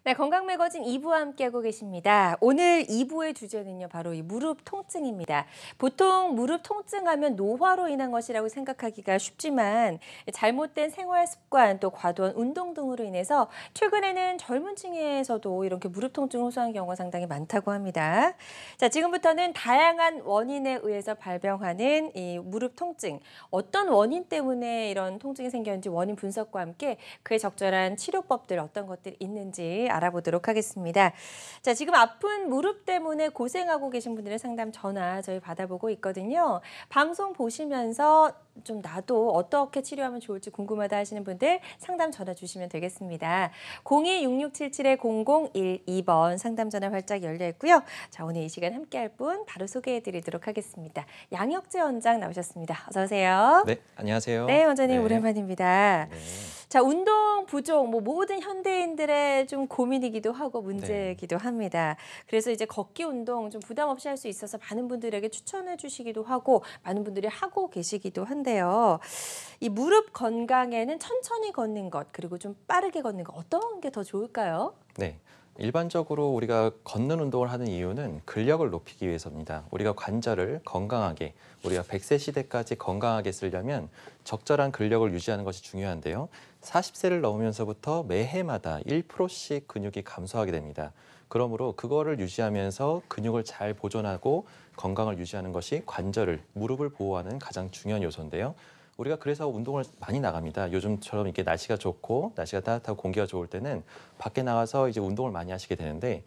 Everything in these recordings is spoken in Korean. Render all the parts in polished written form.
네, 건강 매거진 2부와 함께하고 계십니다. 오늘 2부의 주제는요, 바로 이 무릎 통증입니다. 보통 무릎 통증하면 노화로 인한 것이라고 생각하기가 쉽지만 잘못된 생활 습관 또 과도한 운동 등으로 인해서 최근에는 젊은 층에서도 이렇게 무릎 통증을 호소하는 경우가 상당히 많다고 합니다. 자, 지금부터는 다양한 원인에 의해서 발병하는 이 무릎 통증, 어떤 원인 때문에 이런 통증이 생겼는지 원인 분석과 함께 그에 적절한 치료법들 어떤 것들이 있는지 알아보도록 하겠습니다. 자, 지금 아픈 무릎 때문에 고생하고 계신 분들의 상담 전화 저희 받아보고 있거든요. 방송 보시면서 좀 나도 어떻게 치료하면 좋을지 궁금하다 하시는 분들 상담 전화 주시면 되겠습니다. 02-6677-0012번 상담 전화 활짝 열려 있고요. 자, 오늘 이 시간 함께할 분 바로 소개해드리도록 하겠습니다. 양혁재 원장 나오셨습니다. 어서 오세요. 네, 안녕하세요. 네, 원장님 네. 오랜만입니다. 네. 자, 운동 부족, 모든 현대인들의 좀 고민이기도 하고 네. 문제이기도 합니다. 그래서 이제 걷기 운동 좀 부담 없이 할 수 있어서 많은 분들에게 추천해 주시기도 하고 많은 분들이 하고 계시기도 한데요. 이 무릎 건강에는 천천히 걷는 것 그리고 좀 빠르게 걷는 것 어떤 게 더 좋을까요? 네. 일반적으로 우리가 걷는 운동을 하는 이유는 근력을 높이기 위해서입니다. 우리가 관절을 건강하게, 우리가 100세 시대까지 건강하게 쓰려면 적절한 근력을 유지하는 것이 중요한데요. 40세를 넘으면서부터 매해마다 1%씩 근육이 감소하게 됩니다. 그러므로 그거를 유지하면서 근육을 잘 보존하고 건강을 유지하는 것이 관절을, 무릎을 보호하는 가장 중요한 요소인데요. 우리가 그래서 운동을 많이 나갑니다. 요즘처럼 이렇게 날씨가 좋고 날씨가 따뜻하고 공기가 좋을 때는 밖에 나가서 이제 운동을 많이 하시게 되는데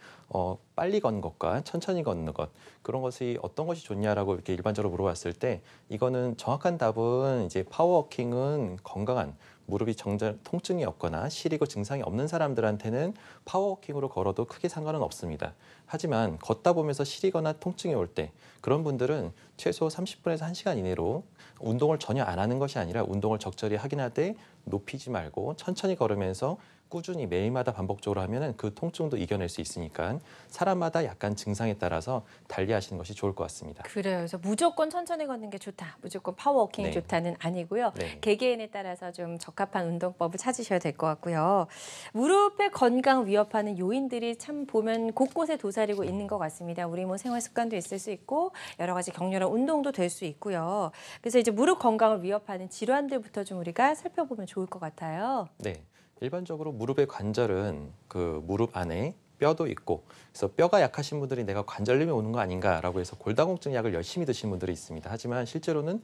빨리 걷는 것과 천천히 걷는 것 그런 것이 어떤 것이 좋냐라고 이렇게 일반적으로 물어봤을 때 이거는 정확한 답은 이제 파워워킹은 건강한 무릎이 정작 통증이 없거나 시리고 증상이 없는 사람들한테는 파워워킹으로 걸어도 크게 상관은 없습니다. 하지만 걷다 보면서 시리거나 통증이 올 때 그런 분들은 최소 30분에서 1시간 이내로 운동을 전혀 안 하는 것이 아니라 운동을 적절히 하긴 하되 높이지 말고 천천히 걸으면서 꾸준히 매일마다 반복적으로 하면은 그 통증도 이겨낼 수 있으니까 사람마다 약간 증상에 따라서 달리하시는 것이 좋을 것 같습니다. 그래요. 그래서 무조건 천천히 걷는 게 좋다. 무조건 파워워킹이 네. 좋다는 아니고요. 네. 개개인에 따라서 좀 적합한 운동법을 찾으셔야 될 것 같고요. 무릎의 건강 위협하는 요인들이 참 보면 곳곳에 도사리고 있는 것 같습니다. 우리 생활 습관도 있을 수 있고 여러 가지 격렬한 운동도 될 수 있고요. 그래서 이제 무릎 건강을 위협하는 질환들부터 좀 우리가 살펴보면 좋을 것 같아요. 네. 일반적으로 무릎의 관절은 그 무릎 안에 뼈도 있고 그래서 뼈가 약하신 분들이 내가 관절염이 오는 거 아닌가라고 해서 골다공증 약을 열심히 드시는 분들이 있습니다. 하지만 실제로는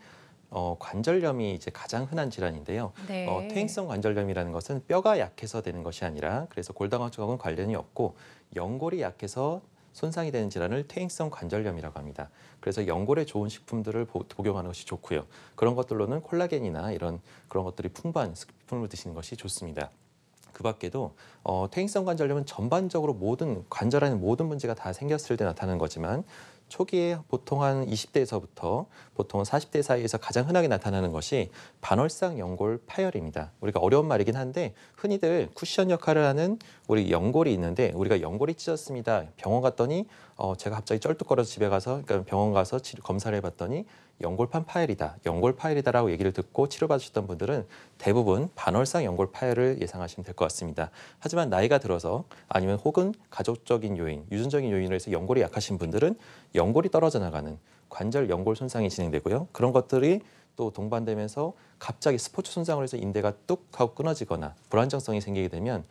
관절염이 이제 가장 흔한 질환인데요. 네. 퇴행성 관절염이라는 것은 뼈가 약해서 되는 것이 아니라 그래서 골다공증하고는 관련이 없고 연골이 약해서 손상이 되는 질환을 퇴행성 관절염이라고 합니다. 그래서 연골에 좋은 식품들을 복용하는 것이 좋고요. 그런 것들로는 콜라겐이나 이런 그런 것들이 풍부한 식품을 드시는 것이 좋습니다. 그 밖에도 퇴행성 관절염은 전반적으로 모든 관절 안에 모든 문제가 다 생겼을 때 나타나는 거지만 초기에 보통 한 20대에서부터 보통 40대 사이에서 가장 흔하게 나타나는 것이 반월상 연골 파열입니다. 우리가 어려운 말이긴 한데 흔히들 쿠션 역할을 하는 우리 연골이 있는데 우리가 연골이 찢었습니다. 병원 갔더니 제가 갑자기 쩔뚝거려서 집에 가서 그러니까 병원 가서 검사를 해봤더니 연골판 파열이다, 연골 파열이다라고 얘기를 듣고 치료받으셨던 분들은 대부분 반월상 연골 파열을 예상하시면 될 것 같습니다. 하지만 나이가 들어서 아니면 혹은 가족적인 요인, 유전적인 요인으로 해서 연골이 약하신 분들은 연골이 떨어져 나가는 관절 연골 손상이 진행되고요. 그런 것들이 또 동반되면서 갑자기 스포츠 손상을 해서 인대가 뚝 하고 끊어지거나 불안정성이 생기게 되면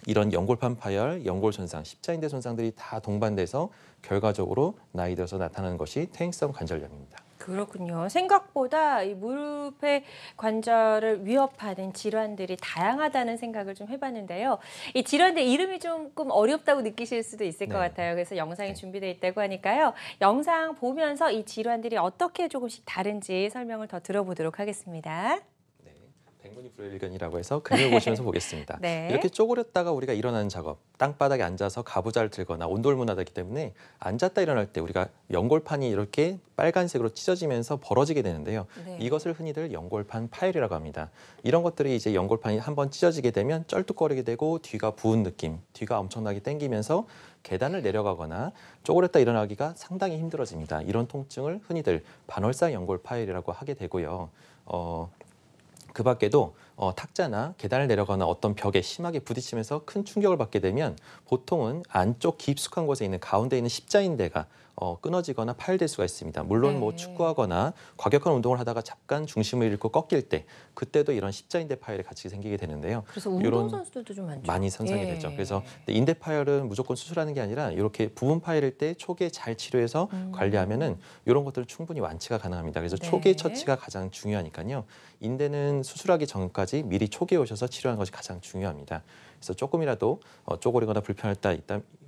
이런 연골판 파열, 연골 손상, 십자인대 손상들이 다 동반돼서 결과적으로 나이 들어서 나타나는 것이 퇴행성 관절염입니다. 그렇군요. 생각보다 이 무릎의 관절을 위협하는 질환들이 다양하다는 생각을 좀 해봤는데요. 이 질환들 이름이 조금 어렵다고 느끼실 수도 있을 것 네. 같아요. 그래서 영상이 네. 준비되어 있다고 하니까요. 영상 보면서 이 질환들이 어떻게 조금씩 다른지 설명을 더 들어보도록 하겠습니다. 네, 백문이 불여일견이라고 해서 그림을 보시면서 보겠습니다. 네. 이렇게 쪼그렸다가 우리가 일어나는 작업, 땅바닥에 앉아서 가부좌를 들거나 온돌문화되기 때문에 앉았다 일어날 때 우리가 연골판이 이렇게 빨간색으로 찢어지면서 벌어지게 되는데요. 네. 이것을 흔히들 연골판 파열이라고 합니다. 이런 것들이 이제 연골판이 한번 찢어지게 되면 쩔뚝거리게 되고 뒤가 부은 느낌, 뒤가 엄청나게 당기면서 계단을 내려가거나 쪼그렸다 일어나기가 상당히 힘들어집니다. 이런 통증을 흔히들 반월상 연골 파열이라고 하게 되고요. 그 밖에도 탁자나 계단을 내려가거나 어떤 벽에 심하게 부딪히면서 큰 충격을 받게 되면 보통은 안쪽 깊숙한 곳에 있는 가운데 있는 십자인대가 끊어지거나 파열될 수가 있습니다. 물론 뭐 네. 축구하거나 과격한 운동을 하다가 잠깐 중심을 잃고 꺾일 때 그때도 이런 십자인대 파열이 같이 생기게 되는데요. 그래서 이런 운동선수들도 좀 많죠. 많이 손상이 예. 되죠. 그래서 인대 파열은 무조건 수술하는 게 아니라 이렇게 부분 파열일 때 초기에 잘 치료해서 관리하면은 이런 것들은 충분히 완치가 가능합니다. 그래서 네. 초기 처치가 가장 중요하니까요. 인대는 수술하기 전까지 미리 초기에 오셔서 치료하는 것이 가장 중요합니다. 그래서 조금이라도 쪼그리거나 불편할 때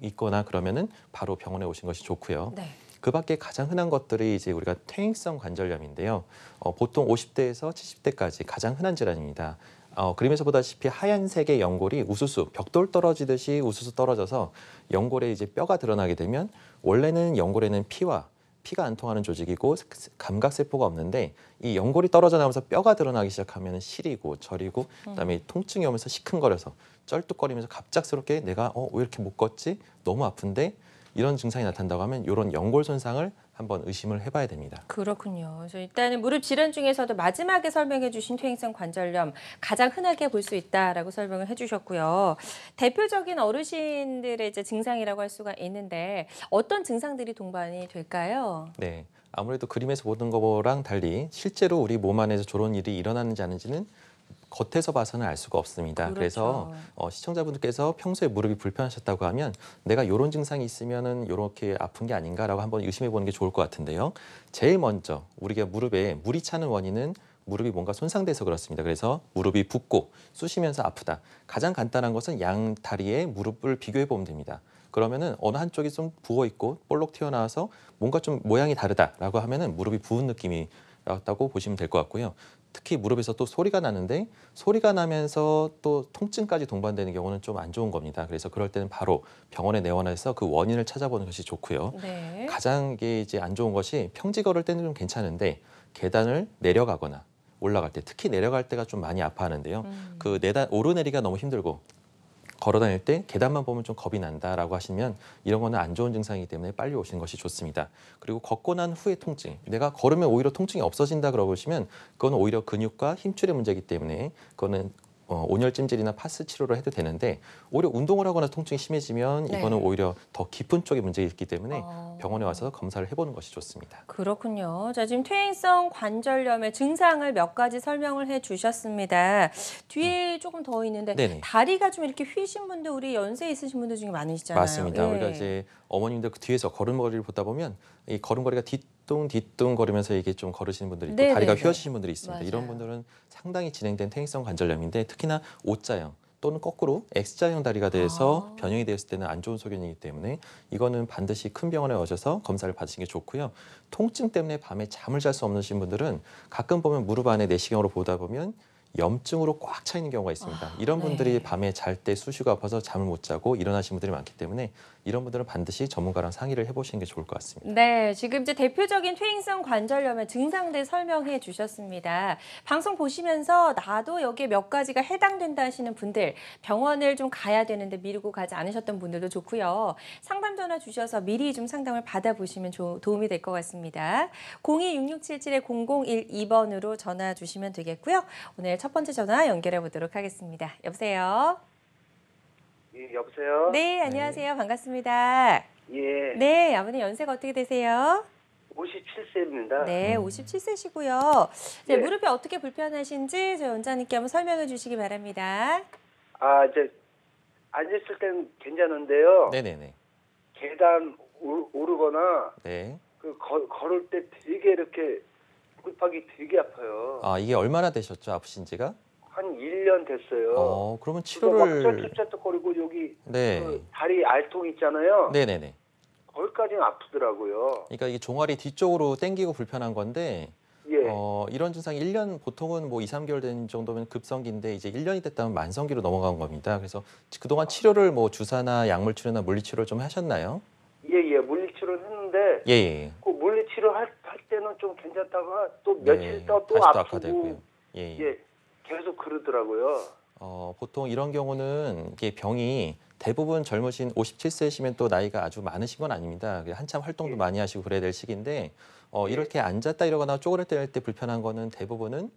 있거나 그러면은 바로 병원에 오신 것이 좋고요. 네. 그 밖에 가장 흔한 것들이 이제 우리가 퇴행성 관절염인데요. 보통 50대에서 70대까지 가장 흔한 질환입니다. 그림에서 보다시피 하얀색의 연골이 우수수, 벽돌 떨어지듯이 우수수 떨어져서 연골에 이제 뼈가 드러나게 되면 원래는 연골에는 피가 안 통하는 조직이고 감각세포가 없는데 이 연골이 떨어져 나오면서 뼈가 드러나기 시작하면 시리고 저리고 그다음에 통증이 오면서 시큰거려서 쩔뚝거리면서 갑작스럽게 내가 왜 이렇게 못 걷지? 너무 아픈데 이런 증상이 나타난다고 하면 이런 연골 손상을 한번 의심을 해봐야 됩니다. 그렇군요. 그래서 일단은 무릎 질환 중에서도 마지막에 설명해 주신 퇴행성 관절염 가장 흔하게 볼 수 있다라고 설명을 해주셨고요. 대표적인 어르신들의 이제 증상이라고 할 수가 있는데 어떤 증상들이 동반이 될까요? 네, 아무래도 그림에서 보는 거랑 달리 실제로 우리 몸 안에서 저런 일이 일어나는지 아닌지는 겉에서 봐서는 알 수가 없습니다. 그렇죠. 그래서 시청자분들께서 평소에 무릎이 불편하셨다고 하면 내가 이런 증상이 있으면은 이렇게 아픈 게 아닌가라고 한번 의심해 보는 게 좋을 것 같은데요. 제일 먼저 우리가 무릎에 물이 차는 원인은 무릎이 뭔가 손상돼서 그렇습니다. 그래서 무릎이 붓고 쑤시면서 아프다. 가장 간단한 것은 양 다리에 무릎을 비교해 보면 됩니다. 그러면은 어느 한쪽이 좀 부어 있고 볼록 튀어나와서 뭔가 좀 모양이 다르다라고 하면은 무릎이 부은 느낌이 라고 보시면 될 것 같고요. 특히 무릎에서 또 소리가 나는데 소리가 나면서 또 통증까지 동반되는 경우는 좀 안 좋은 겁니다. 그래서 그럴 때는 바로 병원에 내원해서 그 원인을 찾아보는 것이 좋고요. 네. 가장 이게 이제 안 좋은 것이 평지 걸을 때는 좀 괜찮은데 계단을 내려가거나 올라갈 때 특히 내려갈 때가 좀 많이 아파하는데요. 그 오르내리가 너무 힘들고 걸어 다닐 때 계단만 보면 좀 겁이 난다라고 하시면 이런 거는 안 좋은 증상이기 때문에 빨리 오시는 것이 좋습니다. 그리고 걷고 난 후의 통증, 내가 걸으면 오히려 통증이 없어진다 그러고 보시면 그건 오히려 근육과 힘줄의 문제이기 때문에 그거는 온열 찜질이나 파스 치료를 해도 되는데 오히려 운동을 하거나 통증이 심해지면 네. 이거는 오히려 더 깊은 쪽에 문제가 있기 때문에 어. 병원에 와서 검사를 해보는 것이 좋습니다. 그렇군요. 자, 지금 퇴행성 관절염의 증상을 몇 가지 설명을 해 주셨습니다. 뒤에 조금 더 있는데 네네. 다리가 좀 이렇게 휘신 분들 우리 연세 있으신 분들 중에 많으시잖아요. 맞습니다. 예. 우리가 이제 어머님들 그 뒤에서 걸음걸이를 보다 보면 이 걸음걸이가 뒤뚱뒤뚱 거리면서 이게 좀 걸으시는 분들이 있고 네네네. 다리가 휘어지신 분들이 있습니다. 맞아요. 이런 분들은 상당히 진행된 퇴행성 관절염인데 특히나 O자형 또는 거꾸로 X자형 다리가 돼서 변형이 되었을 때는 안 좋은 소견이기 때문에 이거는 반드시 큰 병원에 오셔서 검사를 받으시는 게 좋고요. 통증 때문에 밤에 잠을 잘 수 없으신 분들은 가끔 보면 무릎 안에 내시경으로 보다 보면 염증으로 꽉 차 있는 경우가 있습니다. 이런 분들이 네. 밤에 잘 때 수시가 아파서 잠을 못 자고 일어나시는 분들이 많기 때문에 이런 분들은 반드시 전문가랑 상의를 해보시는 게 좋을 것 같습니다. 네, 지금 이제 대표적인 퇴행성 관절염의 증상들 설명해 주셨습니다. 방송 보시면서 나도 여기에 몇 가지가 해당된다 하시는 분들 병원을 좀 가야 되는데 미루고 가지 않으셨던 분들도 좋고요. 상담 전화 주셔서 미리 좀 상담을 받아보시면 도움이 될 것 같습니다. 026677-0012번으로 전화 주시면 되겠고요. 오늘 첫 번째 전화 연결해 보도록 하겠습니다. 여보세요? 예, 여보세요? 네, 안녕하세요. 반갑습니다. 예, 네, 아버님 연세가 어떻게 되세요? 57세입니다. 네, 57세시고요. 네, 예. 무릎이 어떻게 불편하신지 저희 원장님께 한번 설명해 주시기 바랍니다. 아, 이제 앉았을 땐 괜찮은데요. 네네네. 계단 오르거나 네. 걸을 때 되게 이렇게 무릎팍이 되게 아파요. 아, 이게 얼마나 되셨죠? 아프신지가? 한 1년 됐어요. 그러면 그래서 막 치료를 쩔뚝쩔뚝거리고 여기 네. 그 다리 알통 있잖아요. 네네네. 거기까지는 아프더라고요. 그러니까 이게 종아리 뒤쪽으로 당기고 불편한 건데 예. 이런 증상이 1년 보통은 뭐 2, 3개월 된 정도면 급성기인데 이제 1년이 됐다면 만성기로 넘어간 겁니다. 그래서 그동안 치료를 뭐 주사나 약물 치료나 물리 치료를 좀 하셨나요? 예, 물리치료를 했는데 예, 예. 그 물리치료 할 때는 좀 괜찮다가 또 네, 며칠 있다 또 다시 또 아프고 악화되고요. 예, 예. 예, 계속 그러더라고요. 보통 이런 경우는 이게 병이 대부분 젊으신 57세시면 또 나이가 아주 많으신 건 아닙니다. 한참 활동도 예. 많이 하시고 그래야 될 시기인데 이렇게 앉았다 일어나거나 쪼그릴 때 불편한 거는 대부분은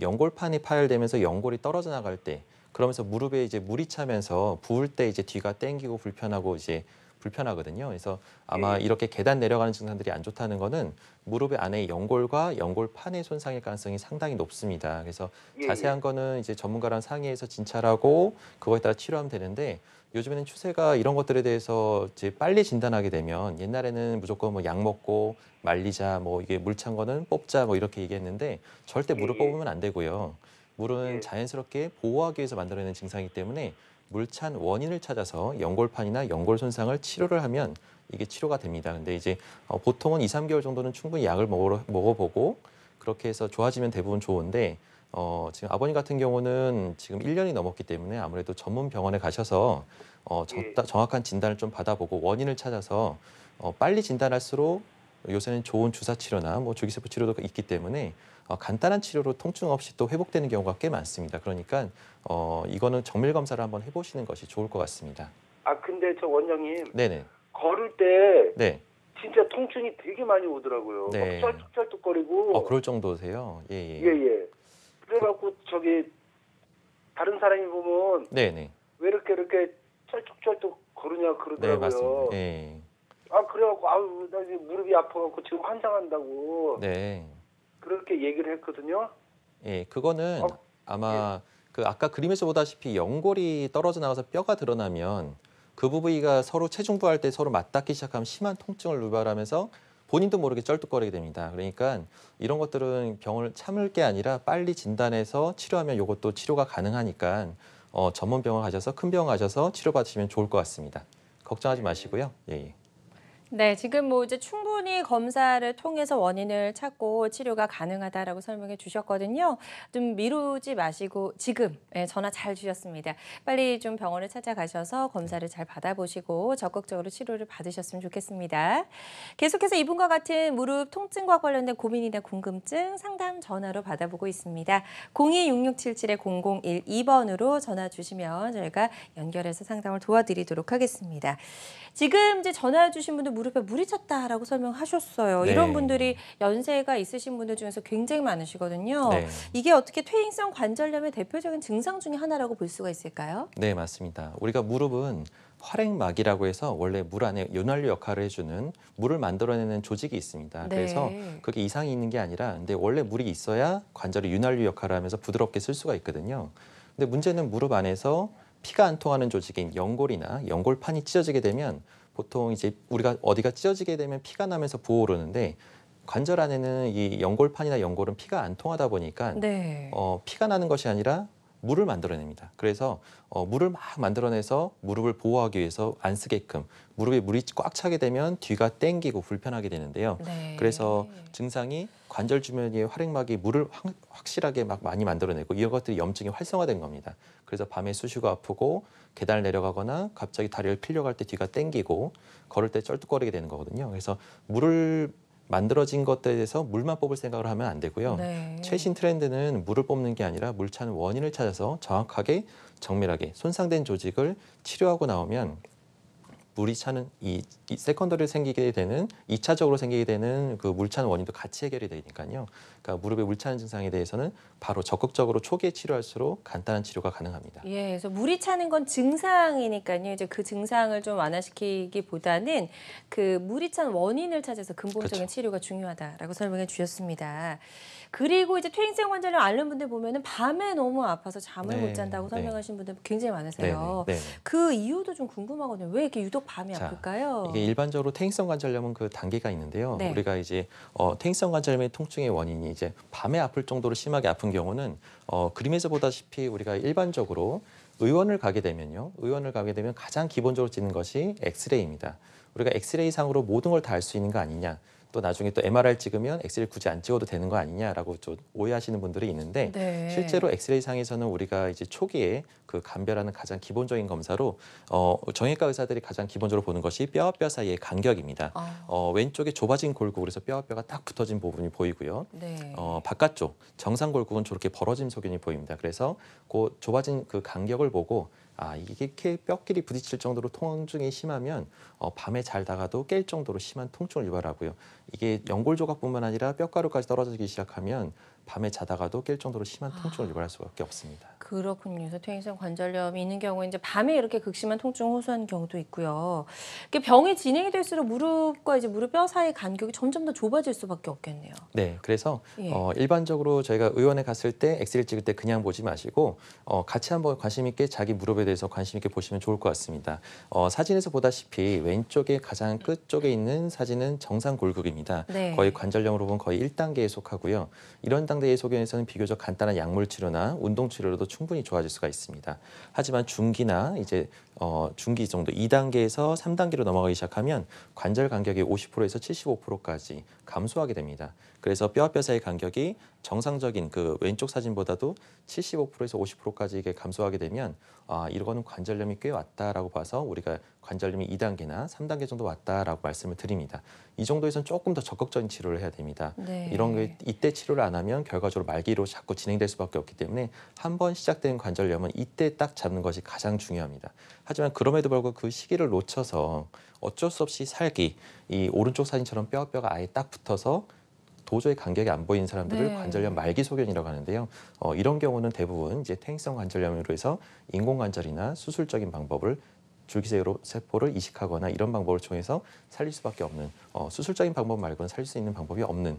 연골판이 파열되면서 연골이 떨어져 나갈 때, 그러면서 무릎에 이제 물이 차면서 부을 때 이제 뒤가 땡기고 불편하고 이제 불편하거든요. 그래서 아마 예. 이렇게 계단 내려가는 증상들이 안 좋다는 거는 무릎의 안에 연골과 연골판의 손상일 가능성이 상당히 높습니다. 그래서 예, 자세한 거는 이제 전문가랑 상의해서 진찰하고 그거에 따라 치료하면 되는데, 요즘에는 추세가 이런 것들에 대해서 이제 빨리 진단하게 되면, 옛날에는 무조건 뭐 약 먹고 말리자, 뭐 이게 물 찬 거는 뽑자 뭐 이렇게 얘기했는데, 절대 물을 예, 예. 뽑으면 안 되고요. 물은 예. 자연스럽게 보호하기 위해서 만들어내는 증상이기 때문에 물찬 원인을 찾아서 연골판이나 연골 손상을 치료를 하면 이게 치료가 됩니다. 근데 이제 보통은 2, 3개월 정도는 충분히 약을 먹어보고 그렇게 해서 좋아지면 대부분 좋은데, 지금 아버님 같은 경우는 지금 1년이 넘었기 때문에 아무래도 전문 병원에 가셔서 예. 정확한 진단을 좀 받아보고 원인을 찾아서 빨리 진단할수록 요새는 좋은 주사 치료나 뭐 주기세포 치료도 있기 때문에 간단한 치료로 통증 없이 또 회복되는 경우가 꽤 많습니다. 그러니까 이거는 정밀 검사를 한번 해보시는 것이 좋을 것 같습니다. 아, 근데 저 원장님, 네네. 걸을 때 네. 진짜 통증이 되게 많이 오더라고요. 네. 막 쩔뚝쩔뚝거리고. 그럴 정도세요? 예, 예. 예, 예. 그래갖고 저기 다른 사람이 보면 네네. 왜 이렇게 쩔뚝쩔뚝 거르냐 네, 맞습니다. 그러더라고요. 예. 아, 그래갖고 아유, 나 지금 무릎이 아파갖고 지금 환장한다고 네. 그렇게 얘기를 했거든요. 예, 그거는 어, 아마 그 아까 그림에서 보다시피 연골이 떨어져 나가서 뼈가 드러나면 그 부위가 서로 체중부할 때 서로 맞닿기 시작하면 심한 통증을 유발하면서 본인도 모르게 쩔뚝거리게 됩니다. 그러니까 이런 것들은 병을 참을 게 아니라 빨리 진단해서 치료하면 이것도 치료가 가능하니까 전문 병원 가셔서, 큰 병원 가셔서 치료받으시면 좋을 것 같습니다. 걱정하지 마시고요. 예, 예. 네, 지금 뭐 이제 충분히 검사를 통해서 원인을 찾고 치료가 가능하다라고 설명해 주셨거든요. 좀 미루지 마시고 지금 전화 잘 주셨습니다. 빨리 좀 병원을 찾아가셔서 검사를 잘 받아보시고 적극적으로 치료를 받으셨으면 좋겠습니다. 계속해서 이분과 같은 무릎 통증과 관련된 고민이나 궁금증 상담 전화로 받아보고 있습니다. 026677-0012번으로 전화 주시면 저희가 연결해서 상담을 도와드리도록 하겠습니다. 지금 이제 전화 주신 분들 무릎에 물이 찼다라고 설명하셨어요. 네. 이런 분들이 연세가 있으신 분들 중에서 굉장히 많으시거든요. 네. 이게 어떻게 퇴행성 관절염의 대표적인 증상 중에 하나라고 볼 수가 있을까요? 네, 맞습니다. 우리가 무릎은 활액막이라고 해서 원래 물 안에 윤활유 역할을 해주는 물을 만들어내는 조직이 있습니다. 네. 그래서 그게 이상이 있는 게 아니라, 근데 원래 물이 있어야 관절이 윤활유 역할을 하면서 부드럽게 쓸 수가 있거든요. 근데 문제는 무릎 안에서 피가 안 통하는 조직인 연골이나 연골판이 찢어지게 되면, 보통 이제 우리가 어디가 찢어지게 되면 피가 나면서 부어오르는데, 관절 안에는 이 연골판이나 연골은 피가 안 통하다 보니까 네. 피가 나는 것이 아니라 물을 만들어냅니다. 그래서 물을 막 만들어내서 무릎을 보호하기 위해서 안 쓰게끔, 무릎에 물이 꽉 차게 되면 뒤가 땡기고 불편하게 되는데요. 네. 그래서 증상이 관절 주변의 활액막이 물을 확실하게 막 많이 만들어내고, 이런 것들이 염증이 활성화된 겁니다. 그래서 밤에 쑤시고 아프고, 계단을 내려가거나 갑자기 다리를 필려고 할 때 뒤가 땡기고, 걸을 때 쩔뚝거리게 되는 거거든요. 그래서 물을 만들어진 것들에 대해서 물만 뽑을 생각을 하면 안 되고요. 네. 최신 트렌드는 물을 뽑는 게 아니라 물 차는 원인을 찾아서 정확하게 정밀하게 손상된 조직을 치료하고 나오면 물이 차는 이 세컨더리로 생기게 되는, 2차적으로 생기게 되는 그 물 차는 원인도 같이 해결이 되니까요. 그러니까 무릎에 물 차는 증상에 대해서는 바로 적극적으로 초기에 치료할수록 간단한 치료가 가능합니다. 예, 그래서 물이 차는 건 증상이니까요. 이제 그 증상을 좀 완화시키기보다는 그 물이 찬 원인을 찾아서 근본적인 그렇죠. 치료가 중요하다라고 설명해 주셨습니다. 그리고 이제 퇴행성 관절염 앓는 분들 보면은 밤에 너무 아파서 잠을 네, 못 잔다고 네. 설명하시는 분들 굉장히 많으세요. 네네. 네. 그 이유도 좀 궁금하거든요. 왜 이렇게 유독 밤에 자, 아플까요? 이게 일반적으로 퇴행성 관절염은 그 단계가 있는데요. 네. 우리가 이제 퇴행성 관절염의 통증의 원인이 이제 밤에 아플 정도로 심하게 아픈 경우는 그림에서 보다시피 우리가 일반적으로 의원을 가게 되면요. 의원을 가게 되면 가장 기본적으로 찍는 것이 엑스레이입니다. 우리가 엑스레이 상으로 모든 걸 다 알 수 있는 거 아니냐. 또 나중에 또 MRI 찍으면 엑스레이 굳이 안 찍어도 되는 거 아니냐라고 좀 오해하시는 분들이 있는데, 네. 실제로 엑스레이 상에서는 우리가 이제 초기에 그 감별하는 가장 기본적인 검사로 정형외과 의사들이 가장 기본적으로 보는 것이 뼈와 뼈 사이의 간격입니다. 왼쪽에 좁아진 골국, 그래서 뼈와 뼈가 딱 붙어진 부분이 보이고요. 네. 바깥쪽 정상 골국은 저렇게 벌어진 소견이 보입니다. 그래서 그 좁아진 그 간격을 보고, 이게 이렇게 뼈끼리 부딪힐 정도로 통증이 심하면 밤에 잘 다가도 깰 정도로 심한 통증을 유발하고요. 이게 연골 조각뿐만 아니라 뼈가루까지 떨어지기 시작하면 밤에 자다가도 깰 정도로 심한 통증을 유발할 수밖에 없습니다. 그렇군요. 그래서 퇴행성 관절염이 있는 경우에 이제 밤에 이렇게 극심한 통증을 호소하는 경우도 있고요. 이게 병이 진행이 될수록 무릎과 이제 무릎 뼈 사이 간격이 점점 더 좁아질 수밖에 없겠네요. 네, 그래서 예. 일반적으로 저희가 의원에 갔을 때 엑스레이 찍을 때 그냥 보지 마시고 같이 한번 관심 있게 자기 무릎에 대해서 관심 있게 보시면 좋을 것 같습니다. 사진에서 보다시피 왼쪽에 가장 끝 쪽에 있는 사진은 정상 골격입니다. 네. 거의 관절염으로 보면 거의 1단계에 속하고요. 이런 단계에 속에서는 비교적 간단한 약물 치료나 운동 치료로도 충분히 좋아질 수가 있습니다. 하지만 중기나 이제 중기 정도 2단계에서 3단계로 넘어가기 시작하면 관절 간격이 50%에서 75%까지 감소하게 됩니다. 그래서 뼈와 뼈 사이 간격이 정상적인 그 왼쪽 사진보다도 75%에서 50%까지 이게 감소하게 되면 이거는 관절염이 꽤 왔다라고 봐서 우리가 관절염이 2단계나 3단계 정도 왔다라고 말씀을 드립니다. 이 정도에서는 조금 더 적극적인 치료를 해야 됩니다. 네. 이런 게 이때 치료를 안 하면 결과적으로 말기로 자꾸 진행될 수밖에 없기 때문에 한 번 시작된 관절염은 이때 딱 잡는 것이 가장 중요합니다. 하지만 그럼에도 불구하고 그 시기를 놓쳐서 어쩔 수 없이 살기, 이 오른쪽 사진처럼 뼈가 아예 딱 붙어서 도저히 간격이 안 보이는 사람들을 네. 관절염 말기 소견이라고 하는데요. 이런 경우는 대부분 이제 퇴행성 관절염으로 해서 인공관절이나 수술적인 방법을 줄기세포를 이식하거나 이런 방법을 통해서 살릴 수밖에 없는 수술적인 방법 말고는 살릴 수 있는 방법이 없는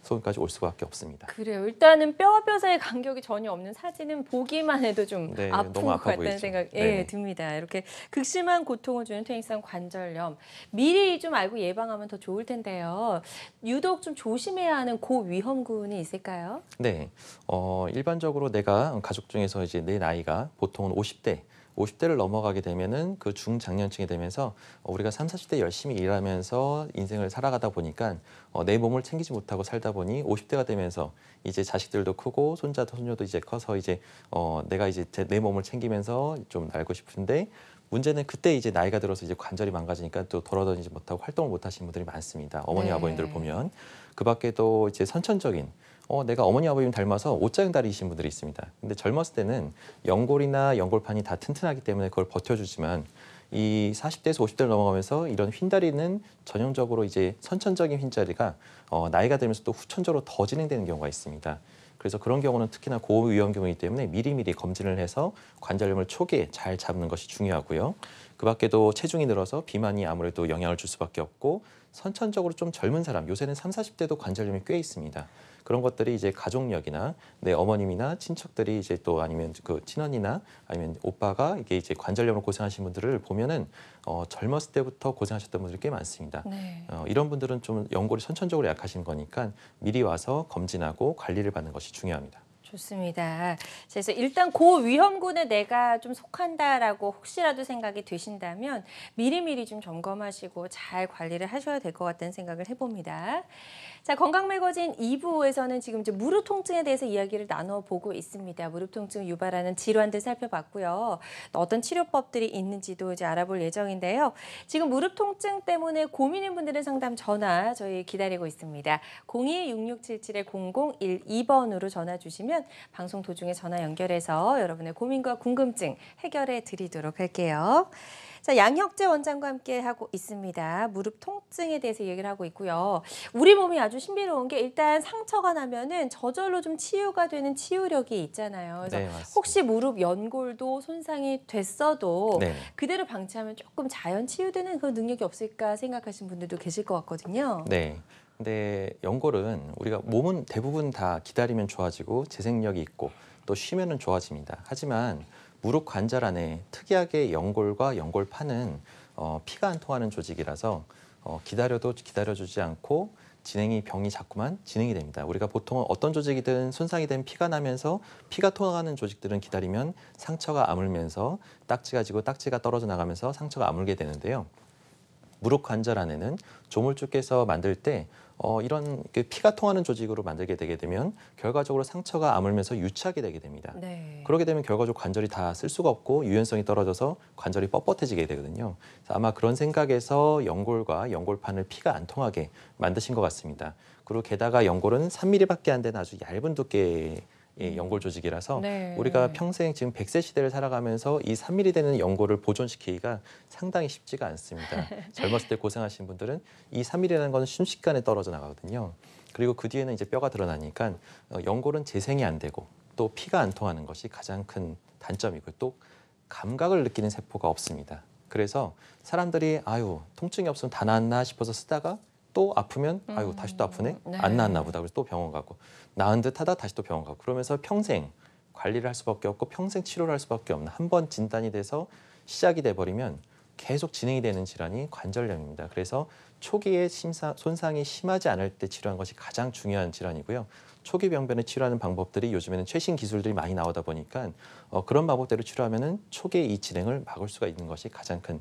소견까지 올 수밖에 없습니다. 그래요. 일단은 뼈와 뼈 사이 간격이 전혀 없는 사진은 보기만 해도 좀 네, 아픈 너무 것 아파 같다는 보이죠. 생각 네. 듭니다. 이렇게 극심한 고통을 주는 퇴행성 관절염 미리 좀 알고 예방하면 더 좋을 텐데요. 유독 좀 조심해야 하는 고위험군이 있을까요? 네, 일반적으로 내가 가족 중에서 이제 내 나이가 보통은 50대를 넘어가게 되면은 그 중장년층이 되면서 우리가 30, 40대 열심히 일하면서 인생을 살아가다 보니까 내 몸을 챙기지 못하고 살다 보니 50대가 되면서 이제 자식들도 크고 손자도 손녀도 이제 커서 이제 내가 이제 내 몸을 챙기면서 좀 날고 싶은데 문제는 그때 이제 나이가 들어서 이제 관절이 망가지니까 또 돌아다니지 못하고 활동을 못 하시는 분들이 많습니다. 어머니 네. 아버님들 보면 그 밖에도 이제 선천적인 내가 어머니 아버님 닮아서 옷장 다리이신 분들이 있습니다. 근데 젊었을 때는 연골이나 연골판이 다 튼튼하기 때문에 그걸 버텨주지만 이 40대에서 50대를 넘어가면서 이런 휜다리는 전형적으로 이제 선천적인 휜자리가 나이가 들면서 또 후천적으로 더 진행되는 경우가 있습니다. 그래서 그런 경우는 특히나 고위험 경우이기 때문에 미리미리 검진을 해서 관절염을 초기에 잘 잡는 것이 중요하고요. 그 밖에도 체중이 늘어서 비만이 아무래도 영향을 줄 수밖에 없고 선천적으로 좀 젊은 사람, 요새는 30, 40대도 관절염이 꽤 있습니다. 그런 것들이 이제 가족력이나 내 어머님이나 친척들이 이제 또 아니면 그 친언니나 아니면 오빠가 이게 이제 관절염으로 고생하신 분들을 보면은 젊었을 때부터 고생하셨던 분들이 꽤 많습니다. 네. 이런 분들은 좀 연골이 선천적으로 약하신 거니까 미리 와서 검진하고 관리를 받는 것이 중요합니다. 좋습니다. 그래서 일단 고위험군에 내가 좀 속한다라고 혹시라도 생각이 드신다면 미리미리 좀 점검하시고 잘 관리를 하셔야 될 것 같다는 생각을 해봅니다. 자, 건강 매거진 2부에서는 지금 이제 무릎 통증에 대해서 이야기를 나눠보고 있습니다. 무릎 통증을 유발하는 질환들 살펴봤고요. 또 어떤 치료법들이 있는지도 이제 알아볼 예정인데요. 지금 무릎 통증 때문에 고민인 분들의 상담 전화 저희 기다리고 있습니다. 02-6677-0012번으로 전화 주시면 방송 도중에 전화 연결해서 여러분의 고민과 궁금증 해결해 드리도록 할게요. 자, 양혁재 원장과 함께 하고 있습니다. 무릎 통증에 대해서 얘기를 하고 있고요. 우리 몸이 아주 신비로운 게 일단 상처가 나면은 저절로 좀 치유가 되는 치유력이 있잖아요. 그래서 네, 맞습니다. 혹시 무릎 연골도 손상이 됐어도 네. 그대로 방치하면 조금 자연 치유되는 그런 능력이 없을까 생각하시는 분들도 계실 것 같거든요. 네. 근데 연골은 우리가 몸은 대부분 다 기다리면 좋아지고 재생력이 있고 또 쉬면은 좋아집니다. 하지만 무릎 관절 안에 특이하게 연골과 연골판은 피가 안 통하는 조직이라서 기다려도 기다려주지 않고 병이 자꾸만 진행이 됩니다. 우리가 보통 어떤 조직이든 손상이 된 피가 나면서 피가 통하는 조직들은 기다리면 상처가 아물면서 딱지가 지고 딱지가 떨어져 나가면서 상처가 아물게 되는데요. 무릎 관절 안에는 조물주께서 만들 때 이런 피가 통하는 조직으로 만들게 되게 되면 결과적으로 상처가 아물면서 유착이 되게 됩니다. 네. 그렇게 되면 결과적으로 관절이 다 쓸 수가 없고 유연성이 떨어져서 관절이 뻣뻣해지게 되거든요. 그래서 아마 그런 생각에서 연골과 연골판을 피가 안 통하게 만드신 것 같습니다. 그리고 게다가 연골은 3mm밖에 안 되는 아주 얇은 두께의 연골 조직이라서 네. 우리가 평생 지금 100세 시대를 살아가면서 이 3mm 되는 연골을 보존시키기가 상당히 쉽지가 않습니다. 젊었을 때 고생하신 분들은 이 3mm라는 건 순식간에 떨어져 나가거든요. 그리고 그 뒤에는 이제 뼈가 드러나니까 연골은 재생이 안 되고 또 피가 안 통하는 것이 가장 큰 단점이고 또 감각을 느끼는 세포가 없습니다. 그래서 사람들이 아유 통증이 없으면 다 나았나 싶어서 쓰다가 또 아프면 아유 다시 또 아프네 네. 안 나았나 보다 그래서 또 병원 가고 나은 듯하다 다시 또 병원 가고 그러면서 평생 관리를 할 수밖에 없고 평생 치료를 할 수밖에 없는 한 번 진단이 돼서 시작이 돼버리면 계속 진행이 되는 질환이 관절염입니다. 그래서 초기에 손상이 심하지 않을 때 치료하는 것이 가장 중요한 질환이고요. 초기 병변을 치료하는 방법들이 요즘에는 최신 기술들이 많이 나오다 보니까 그런 방법대로 치료하면은 초기에 이 진행을 막을 수가 있는 것이 가장 큰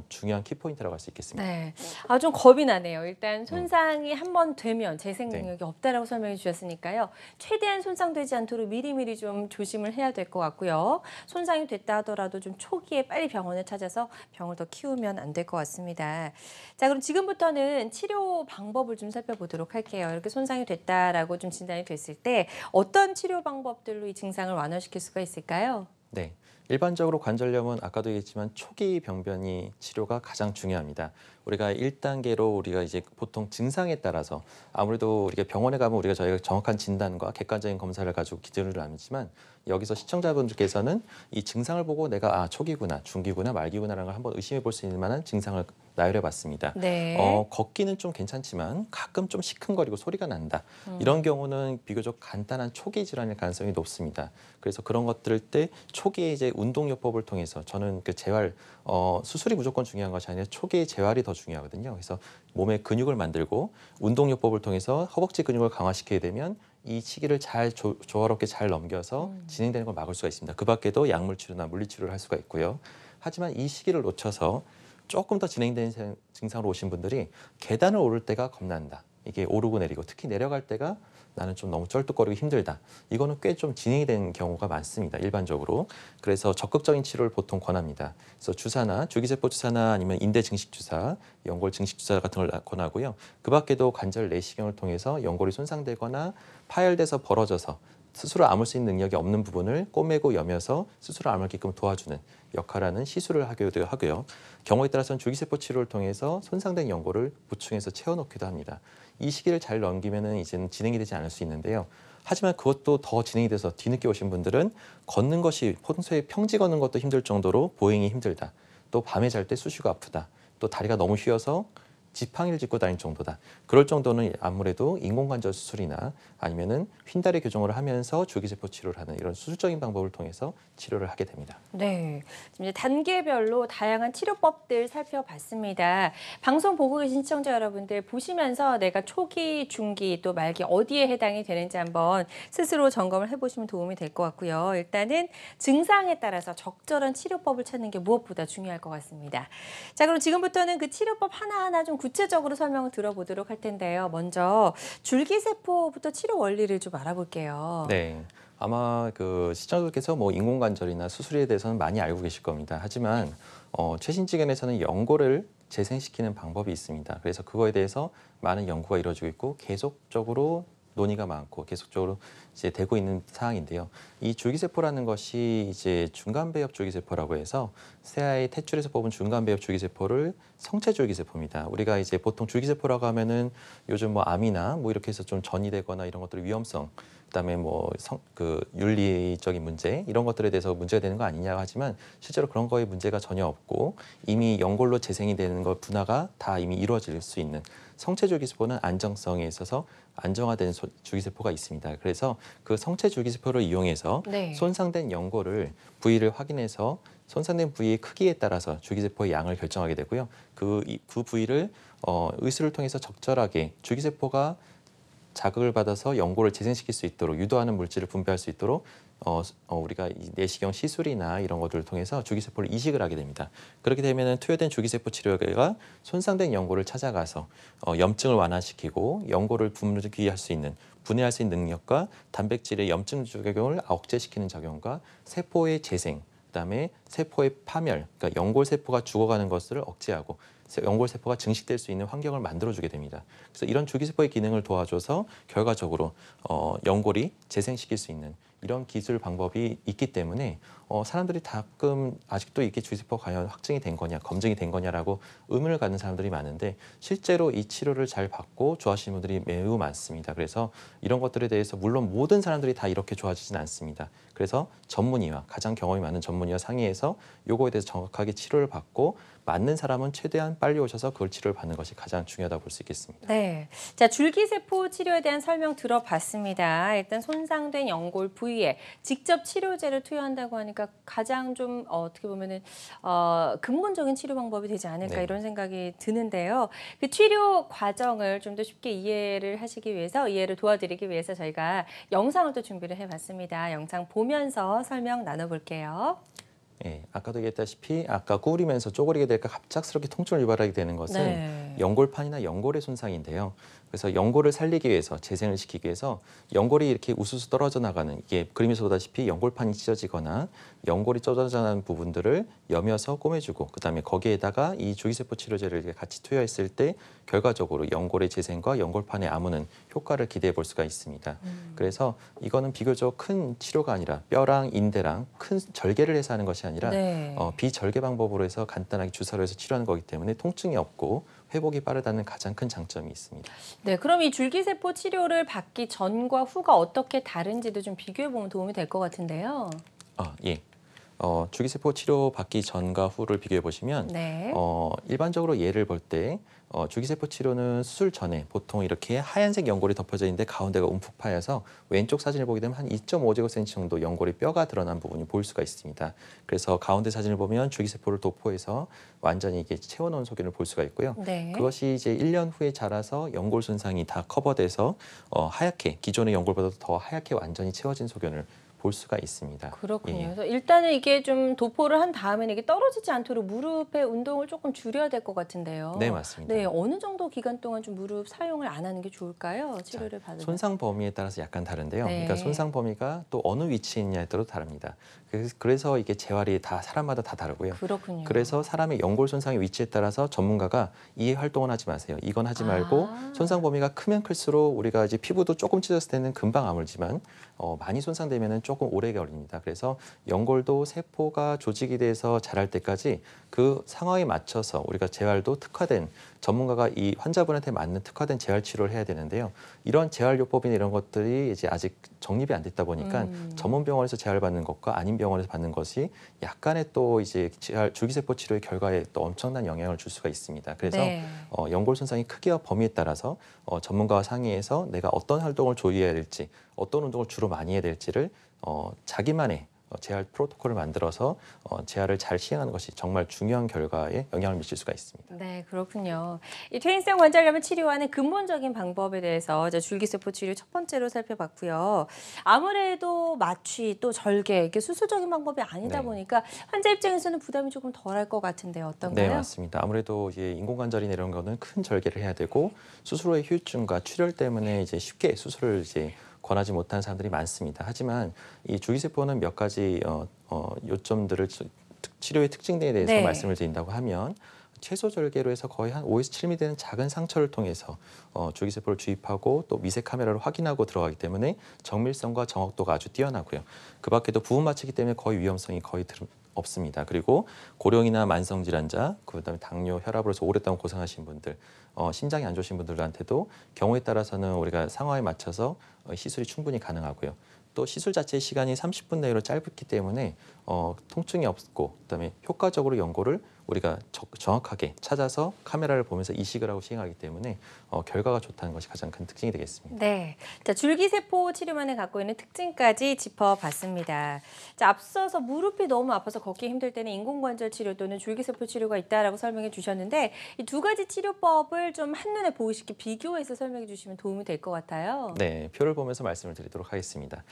중요한 키포인트라고 할 수 있겠습니다. 네. 좀 겁이 나네요. 일단 손상이 한 번 되면 재생 네. 능력이 없다라고 설명해 주셨으니까요. 최대한 손상되지 않도록 미리미리 좀 조심을 해야 될 것 같고요. 손상이 됐다 하더라도 좀 초기에 빨리 병원을 찾아서 병을 더 키우면 안 될 것 같습니다. 자, 그럼 지금부터는 치료 방법을 좀 살펴보도록 할게요. 이렇게 손상이 됐다라고 좀 진단이 됐을 때 어떤 치료 방법들로 이 증상을 완화시킬 수가 있을까요? 네. 일반적으로 관절염은 아까도 얘기했지만 초기 병변이 치료가 가장 중요합니다. 우리가 1단계로 우리가 이제 보통 증상에 따라서 아무래도 우리가 병원에 가면 저희가 정확한 진단과 객관적인 검사를 가지고 기준을 나누지만 여기서 시청자분들께서는 이 증상을 보고 내가 초기구나, 중기구나, 말기구나라는 걸 한번 의심해 볼 수 있는 만한 증상을 나열해 봤습니다. 네. 걷기는 좀 괜찮지만 가끔 좀 시큰거리고 소리가 난다. 이런 경우는 비교적 간단한 초기 질환일 가능성이 높습니다. 그래서 그런 것들을 때 초기에 이제 운동요법을 통해서 저는 그 재활 수술이 무조건 중요한 것이 아니라 초기의 재활이 더 중요하거든요. 그래서 몸의 근육을 만들고 운동요법을 통해서 허벅지 근육을 강화시키게 되면 이 시기를 잘 조화롭게 잘 넘겨서 진행되는 걸 막을 수가 있습니다. 그 밖에도 약물 치료나 물리 치료를 할 수가 있고요. 하지만 이 시기를 놓쳐서 조금 더 진행된 증상으로 오신 분들이 계단을 오를 때가 겁난다. 이게 오르고 내리고 특히 내려갈 때가 나는 좀 너무 쩔뚝거리고 힘들다. 이거는 꽤 좀 진행이 된 경우가 많습니다. 일반적으로. 그래서 적극적인 치료를 보통 권합니다. 그래서 주사나 주기세포 주사나 아니면 인대 증식 주사, 연골 증식 주사 같은 걸 권하고요. 그 밖에도 관절 내시경을 통해서 연골이 손상되거나 파열돼서 벌어져서 스스로 아물 수 있는 능력이 없는 부분을 꼬매고 여며서 스스로 아물게끔 도와주는 역할하는 시술을 하기도 하고요. 경우에 따라서는 줄기세포 치료를 통해서 손상된 연골을 보충해서 채워넣기도 합니다. 이 시기를 잘 넘기면은 이제는 진행이 되지 않을 수 있는데요. 하지만 그것도 더 진행이 돼서 뒤늦게 오신 분들은 걷는 것이 평소에 평지 걷는 것도 힘들 정도로 보행이 힘들다. 또 밤에 잘 때 수시가 아프다. 또 다리가 너무 휘어서 지팡이를 짚고 다닐 정도다. 그럴 정도는 아무래도 인공관절 수술이나 아니면은 휜다리 교정을 하면서 줄기세포 치료를 하는 이런 수술적인 방법을 통해서 치료를 하게 됩니다. 네, 지금 이제 단계별로 다양한 치료법들 살펴봤습니다. 방송 보고 계신 시청자 여러분들 보시면서 내가 초기, 중기 또 말기 어디에 해당이 되는지 한번 스스로 점검을 해보시면 도움이 될 것 같고요. 일단은 증상에 따라서 적절한 치료법을 찾는 게 무엇보다 중요할 것 같습니다. 자, 그럼 지금부터는 그 치료법 하나하나 좀 구체적으로 설명을 들어보도록 할 텐데요. 먼저 줄기세포부터 치료 원리를 좀 알아볼게요. 네. 아마 그 시청자들께서 뭐 인공관절이나 수술에 대해서는 많이 알고 계실 겁니다. 하지만 최신 지견에서는 연골을 재생시키는 방법이 있습니다. 그래서 그거에 대해서 많은 연구가 이루어지고 있고 계속적으로 논의가 많고 계속적으로 이제 되고 있는 사항인데요. 이 줄기세포라는 것이 이제 중간배엽 줄기세포라고 해서 새아의 탯줄에서 뽑은 중간배엽 줄기세포를 성체 줄기세포입니다. 우리가 이제 보통 줄기세포라고 하면은 요즘 뭐 암이나 뭐 이렇게 해서 좀 전이 되거나 이런 것들 위험성 그다음에 뭐 윤리적인 문제 이런 것들에 대해서 문제가 되는 거 아니냐 하지만 실제로 그런 거에 문제가 전혀 없고 이미 연골로 재생이 되는 것 분화가 다 이미 이루어질 수 있는 성체 줄기세포는 안정성에 있어서 안정화된 줄기세포가 있습니다. 그래서 그 성체 줄기세포를 이용해서 네. 손상된 연골을 부위를 확인해서 손상된 부위의 크기에 따라서 줄기세포의 양을 결정하게 되고요. 그 부위를 의술을 통해서 적절하게 줄기세포가 자극을 받아서 연골을 재생시킬 수 있도록 유도하는 물질을 분비할 수 있도록 우리가 이 내시경 시술이나 이런 것들을 통해서 줄기세포를 이식을 하게 됩니다. 그렇게 되면 투여된 줄기세포 치료가 손상된 연골을 찾아가서 염증을 완화시키고 연골을 분리할 수 있는 분해할 수 있는 능력과 단백질의 염증 작용을 억제시키는 작용과 세포의 재생 그다음에 세포의 파멸, 그러니까 연골 세포가 죽어가는 것을 억제하고 연골 세포가 증식될 수 있는 환경을 만들어주게 됩니다. 그래서 이런 줄기세포의 기능을 도와줘서 결과적으로 연골이 재생시킬 수 있는 이런 기술 방법이 있기 때문에 사람들이 가끔 아직도 이게 줄기세포가 과연 확증이 된 거냐, 검증이 된 거냐라고 의문을 갖는 사람들이 많은데 실제로 이 치료를 잘 받고 좋아하시는 분들이 매우 많습니다. 그래서 이런 것들에 대해서 물론 모든 사람들이 다 이렇게 좋아지진 않습니다. 그래서 전문의와 가장 경험이 많은 전문의와 상의해서 요거에 대해서 정확하게 치료를 받고 맞는 사람은 최대한 빨리 오셔서 그걸 치료를 받는 것이 가장 중요하다고 볼 수 있겠습니다. 네. 자, 줄기세포 치료에 대한 설명 들어봤습니다. 일단 손상된 연골 부위에 직접 치료제를 투여한다고 하니까 가장 좀 어떻게 보면은 근본적인 치료 방법이 되지 않을까 네. 이런 생각이 드는데요. 그 치료 과정을 좀 더 쉽게 이해를 도와드리기 위해서 저희가 영상을 또 준비를 해봤습니다. 영상 보면서 설명 나눠볼게요. 예, 아까도 얘기했다시피 아까 구부리면서 쪼그리게 될까 갑작스럽게 통증을 유발하게 되는 것은 네. 연골판이나 연골의 손상인데요. 그래서 연골을 살리기 위해서 재생을 시키기 위해서 연골이 이렇게 우수수 떨어져 나가는 이게 그림에서 보다시피 연골판이 찢어지거나 연골이 찢어져 나가는 부분들을 여며서 꼬매주고 그다음에 거기에다가 이 줄기세포 치료제를 이렇게 같이 투여했을 때 결과적으로 연골의 재생과 연골판의 아무는 효과를 기대해 볼 수가 있습니다. 그래서 이거는 비교적 큰 치료가 아니라 뼈랑 인대랑 큰 절개를 해서 하는 것이 아니라 네. 비절개 방법으로 해서 간단하게 주사로 해서 치료하는 거기 때문에 통증이 없고 회복이 빠르다는 가장 큰 장점이 있습니다. 네, 그럼 이 줄기세포 치료를 받기 전과 후가 어떻게 다른지도 좀 비교해 보면 도움이 될 것 같은데요. 예. 줄기세포 치료 받기 전과 후를 비교해 보시면 네. 일반적으로 예를 볼 때 줄기세포 치료는 수술 전에 보통 이렇게 하얀색 연골이 덮여져 있는데 가운데가 움푹 파여서 왼쪽 사진을 보게 되면 한 2.5제곱센치 정도 연골의 뼈가 드러난 부분이 보일 수가 있습니다. 그래서 가운데 사진을 보면 줄기세포를 도포해서 완전히 이게 채워놓은 소견을 볼 수가 있고요. 네. 그것이 이제 1년 후에 자라서 연골 손상이 다 커버돼서 하얗게 기존의 연골보다 더 하얗게 완전히 채워진 소견을 볼 수가 있습니다. 그렇군요. 예. 그래서 일단은 이게 좀 도포를 한 다음에는 이게 떨어지지 않도록 무릎의 운동을 조금 줄여야 될 것 같은데요. 네, 맞습니다. 네, 어느 정도 기간 동안 좀 무릎 사용을 안 하는 게 좋을까요? 치료를 받으면. 손상 범위에 따라서 약간 다른데요. 네. 그러니까 손상 범위가 또 어느 위치에 있냐에 따라 다릅니다. 그래서 이게 재활이 다 사람마다 다 다르고요. 그렇군요. 그래서 사람의 연골 손상의 위치에 따라서 전문가가 이 활동은 하지 마세요. 이건 하지 말고 손상 범위가 크면 클수록 우리가 이제 피부도 조금 찢었을 때는 금방 아물지만 많이 손상되면은 조금 오래 걸립니다. 그래서 연골도 세포가 조직이 돼서 자랄 때까지 그 상황에 맞춰서 우리가 재활도 특화된 전문가가 이 환자분한테 맞는 특화된 재활 치료를 해야 되는데요. 이런 재활요법이나 이런 것들이 이제 아직 정립이 안 됐다 보니까 전문 병원에서 재활받는 것과 아닌 병원에서 받는 것이 약간의 또 이제 줄기세포 치료의 결과에 또 엄청난 영향을 줄 수가 있습니다. 그래서 네. 연골 손상의 크기와 범위에 따라서 전문가와 상의해서 내가 어떤 활동을 조리해야 될지 어떤 운동을 주로 많이 해야 될지를 자기만의 재활 프로토콜을 만들어서 재활을 잘 시행하는 것이 정말 중요한 결과에 영향을 미칠 수가 있습니다. 네, 그렇군요. 이 퇴행성 관절염을 치료하는 근본적인 방법에 대해서 이제 줄기세포 치료 첫 번째로 살펴봤고요. 아무래도 마취 또 절개 이게 수술적인 방법이 아니다 네. 보니까 환자 입장에서는 부담이 조금 덜할 것 같은데요. 어떤가요? 네, 맞습니다. 아무래도 이제 인공관절이나 이런 거는 큰 절개를 해야 되고 수술 후의 후유증과 출혈 때문에 이제 쉽게 수술을 이제 권하지 못하는 사람들이 많습니다. 하지만 이 줄기세포는 몇 가지 요점들을 치료의 특징에 대해서 네. 말씀을 드린다고 하면 최소 절개로 해서 거의 한 5에서 7mm 되는 작은 상처를 통해서 줄기세포를 주입하고 또 미세 카메라로 확인하고 들어가기 때문에 정밀성과 정확도가 아주 뛰어나고요. 그 밖에도 부분 마취기 때문에 거의 위험성이 거의 없습니다. 그리고 고령이나 만성 질환자, 그다음에 당뇨, 혈압으로 해서 오랫동안 고생하신 분들, 심장이 안 좋으신 분들한테도 경우에 따라서는 우리가 상황에 맞춰서 시술이 충분히 가능하고요. 또 시술 자체의 시간이 30분 내로 짧기 때문에 통증이 없고 그다음에 효과적으로 연골을 우리가 정확하게 찾아서 카메라를 보면서 이식을 하고 시행하기 때문에 결과가 좋다는 것이 가장 큰 특징이 되겠습니다. 네, 자 줄기세포 치료만에 갖고 있는 특징까지 짚어봤습니다. 자, 앞서서 무릎이 너무 아파서 걷기 힘들 때는 인공관절 치료 또는 줄기세포 치료가 있다라고 설명해 주셨는데 이 두 가지 치료법을 좀 한눈에 보이시게 비교해서 설명해 주시면 도움이 될 것 같아요. 네, 표를 보면서 말씀을 드리도록 하겠습니다.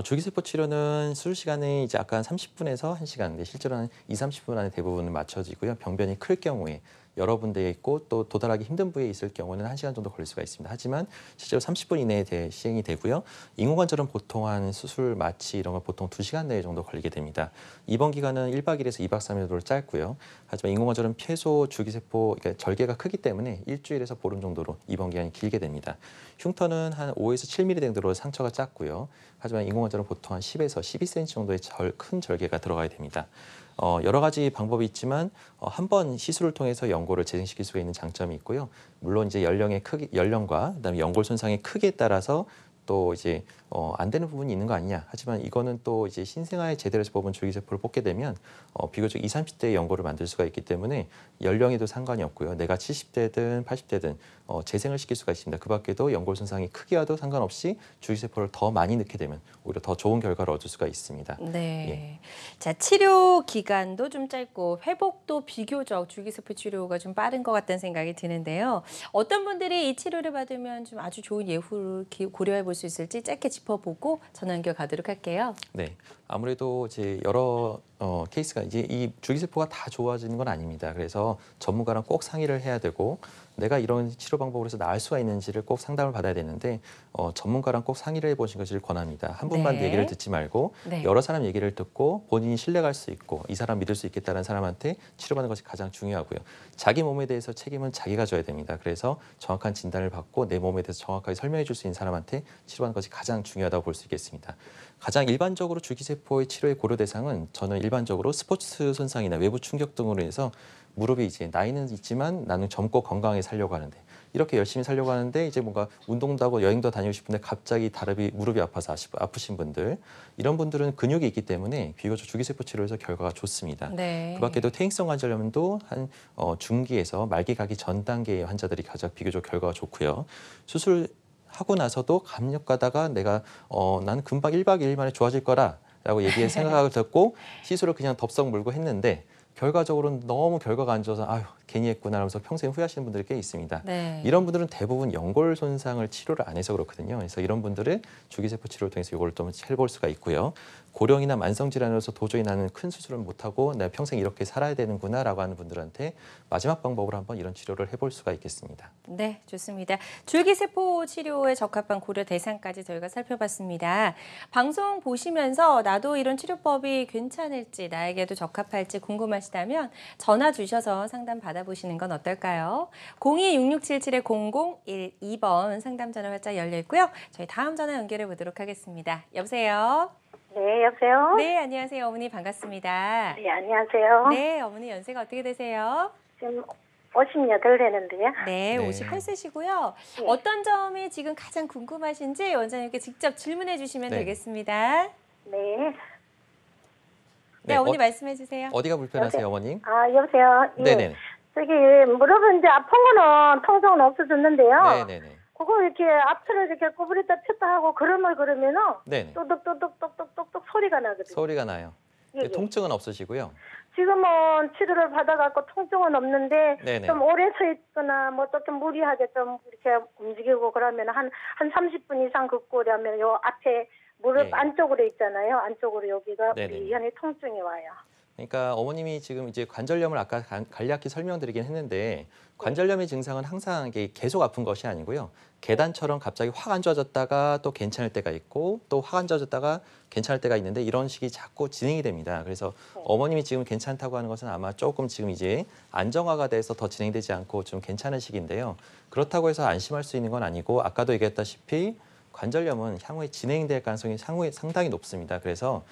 줄기세포 치료는 수술 시간이 이제 아까 30분에서 1시간, 근데 실제로는 20, 30분 안에 대부분 맞춰지고 경우이고요. 병변이 클 경우에 여러 군데에 있고 또 도달하기 힘든 부위에 있을 경우는 1시간 정도 걸릴 수가 있습니다. 하지만 실제로 30분 이내에 시행이 되고요. 인공관절은 보통 한 수술 마취 이런 걸 보통 2시간 내에 정도 걸리게 됩니다. 입원 기간은 1박 2일에서 2박 3일 정도로 짧고요. 하지만 인공관절은 폐소, 줄기세포, 그러니까 절개가 크기 때문에 일주일에서 보름 정도로 입원 기간이 길게 됩니다. 흉터는 한 5에서 7mm 정도로 상처가 작고요. 하지만 인공관절은 보통 한 10에서 12cm 정도의 큰 절개가 들어가야 됩니다. 여러 가지 방법이 있지만 한 번 시술을 통해서 연골을 재생시킬 수가 있는 장점이 있고요. 물론 이제 연령과 그다음에 연골 손상의 크기에 따라서 또 이제 안 되는 부분이 있는 거 아니냐. 하지만 이거는 또 이제 신생아에 제대로 해서 뽑은 줄기세포를 뽑게 되면 비교적 20, 30대의 연골을 만들 수가 있기 때문에 연령에도 상관이 없고요. 내가 70대든 80대든 재생을 시킬 수가 있습니다. 그 밖에도 연골 손상이 크기와도 상관없이 줄기세포를 더 많이 넣게 되면 오히려 더 좋은 결과를 얻을 수가 있습니다. 네. 예. 자, 치료 기간도 좀 짧고 회복도 비교적 줄기세포 치료가 좀 빠른 것 같다는 생각이 드는데요. 어떤 분들이 이 치료를 받으면 좀 아주 좋은 예후를 고려해 볼 수 있을지 짧게 짚어보고 전화 연결 가도록 할게요. 네, 아무래도 이제 여러 케이스가 이제 이 줄기세포가 다 좋아지는 건 아닙니다. 그래서 전문가랑 꼭 상의를 해야 되고 내가 이런 치료 방법으로 해서 나을 수가 있는지를 꼭 상담을 받아야 되는데 전문가랑 꼭 상의를 해보시는 것을 권합니다. 한 분만 네. 얘기를 듣지 말고 네. 여러 사람 얘기를 듣고 본인이 신뢰할 수 있고 이 사람 믿을 수 있겠다는 사람한테 치료받는 것이 가장 중요하고요. 자기 몸에 대해서 책임은 자기가 져야 됩니다. 그래서 정확한 진단을 받고 내 몸에 대해서 정확하게 설명해 줄 수 있는 사람한테 치료받는 것이 가장 중요하다고 볼 수 있겠습니다. 가장 일반적으로 줄기세포의 치료의 고려 대상은 저는 일반적으로 스포츠 손상이나 외부 충격 등으로 해서 무릎이 이제 나이는 있지만 나는 젊고 건강하게 살려고 하는데 이렇게 열심히 살려고 하는데 이제 뭔가 운동도 하고 여행도 다니고 싶은데 갑자기 무릎이 아파서 아프신 분들 이런 분들은 근육이 있기 때문에 비교적 줄기세포 치료에서 결과가 좋습니다. 네. 그 밖에도 퇴행성 관절염도 한 중기에서 말기 가기 전 단계의 환자들이 가장 비교적 결과가 좋고요. 수술하고 나서도 감력 가다가 내가 나는 금방 1박 2일 만에 좋아질 거라라고 생각을 듣고 시술을 그냥 덥석 물고 했는데 결과적으로는 너무 결과가 안 좋아서 아유 괜히 했구나 하면서 평생 후회하시는 분들이 꽤 있습니다. 네. 이런 분들은 대부분 연골 손상을 치료를 안 해서 그렇거든요. 그래서 이런 분들은 줄기세포 치료를 통해서 이걸 좀 해볼 수가 있고요. 고령이나 만성질환으로서 도저히 나는 큰 수술을 못하고 내가 평생 이렇게 살아야 되는구나라고 하는 분들한테 마지막 방법으로 한번 이런 치료를 해볼 수가 있겠습니다. 네, 좋습니다. 줄기세포 치료에 적합한 고려 대상까지 저희가 살펴봤습니다. 방송 보시면서 나도 이런 치료법이 괜찮을지 나에게도 적합할지 궁금하시다면 전화 주셔서 상담 받아보시는 건 어떨까요? 02-6677-0012번 상담 전화 활짝 열려 있고요. 저희 다음 전화 연결해 보도록 하겠습니다. 여보세요? 네, 여보세요? 네, 안녕하세요. 어머니 반갑습니다. 네, 안녕하세요. 네, 어머니 연세가 어떻게 되세요? 지금 58 되는데요. 네, 네. 58세시고요. 네. 어떤 점이 지금 가장 궁금하신지 원장님께 직접 질문해 주시면 네. 되겠습니다. 네. 네, 어머니 말씀해 주세요. 어디가 불편하세요, 어머님? 아, 여보세요? 예. 네네. 저기, 무릎은 이제 아픈 거는 통증은 없어졌는데요. 네네네. 그거 이렇게 앞으로 이렇게 구부렸다 폈다 하고 걸음을 걸으면은 네네. 똑똑똑똑똑똑똑 소리가 나거든요. 소리가 나요. 예, 예. 통증은 없으시고요. 지금은 치료를 받아갖고 통증은 없는데 네네. 좀 오래 서 있거나 뭐 조금 무리하게 좀 이렇게 움직이고 그러면 한 30분 이상 걷고 그러면 요 앞에 무릎 네. 안쪽으로 있잖아요. 안쪽으로 여기가 네네. 우리 현이 통증이 와요. 그러니까 어머님이 지금 이제 관절염을 아까 간략히 설명드리긴 했는데 관절염의 증상은 항상 이게 계속 아픈 것이 아니고요. 계단처럼 갑자기 확 안 좋아졌다가 또 괜찮을 때가 있고 또 확 안 좋아졌다가 괜찮을 때가 있는데 이런 식이 자꾸 진행이 됩니다. 그래서 어머님이 지금 괜찮다고 하는 것은 아마 조금 지금 이제 안정화가 돼서 더 진행되지 않고 좀 괜찮은 시기인데요. 그렇다고 해서 안심할 수 있는 건 아니고 아까도 얘기했다시피 관절염은 향후에 진행될 가능성이 향후에 상당히 높습니다. 그래서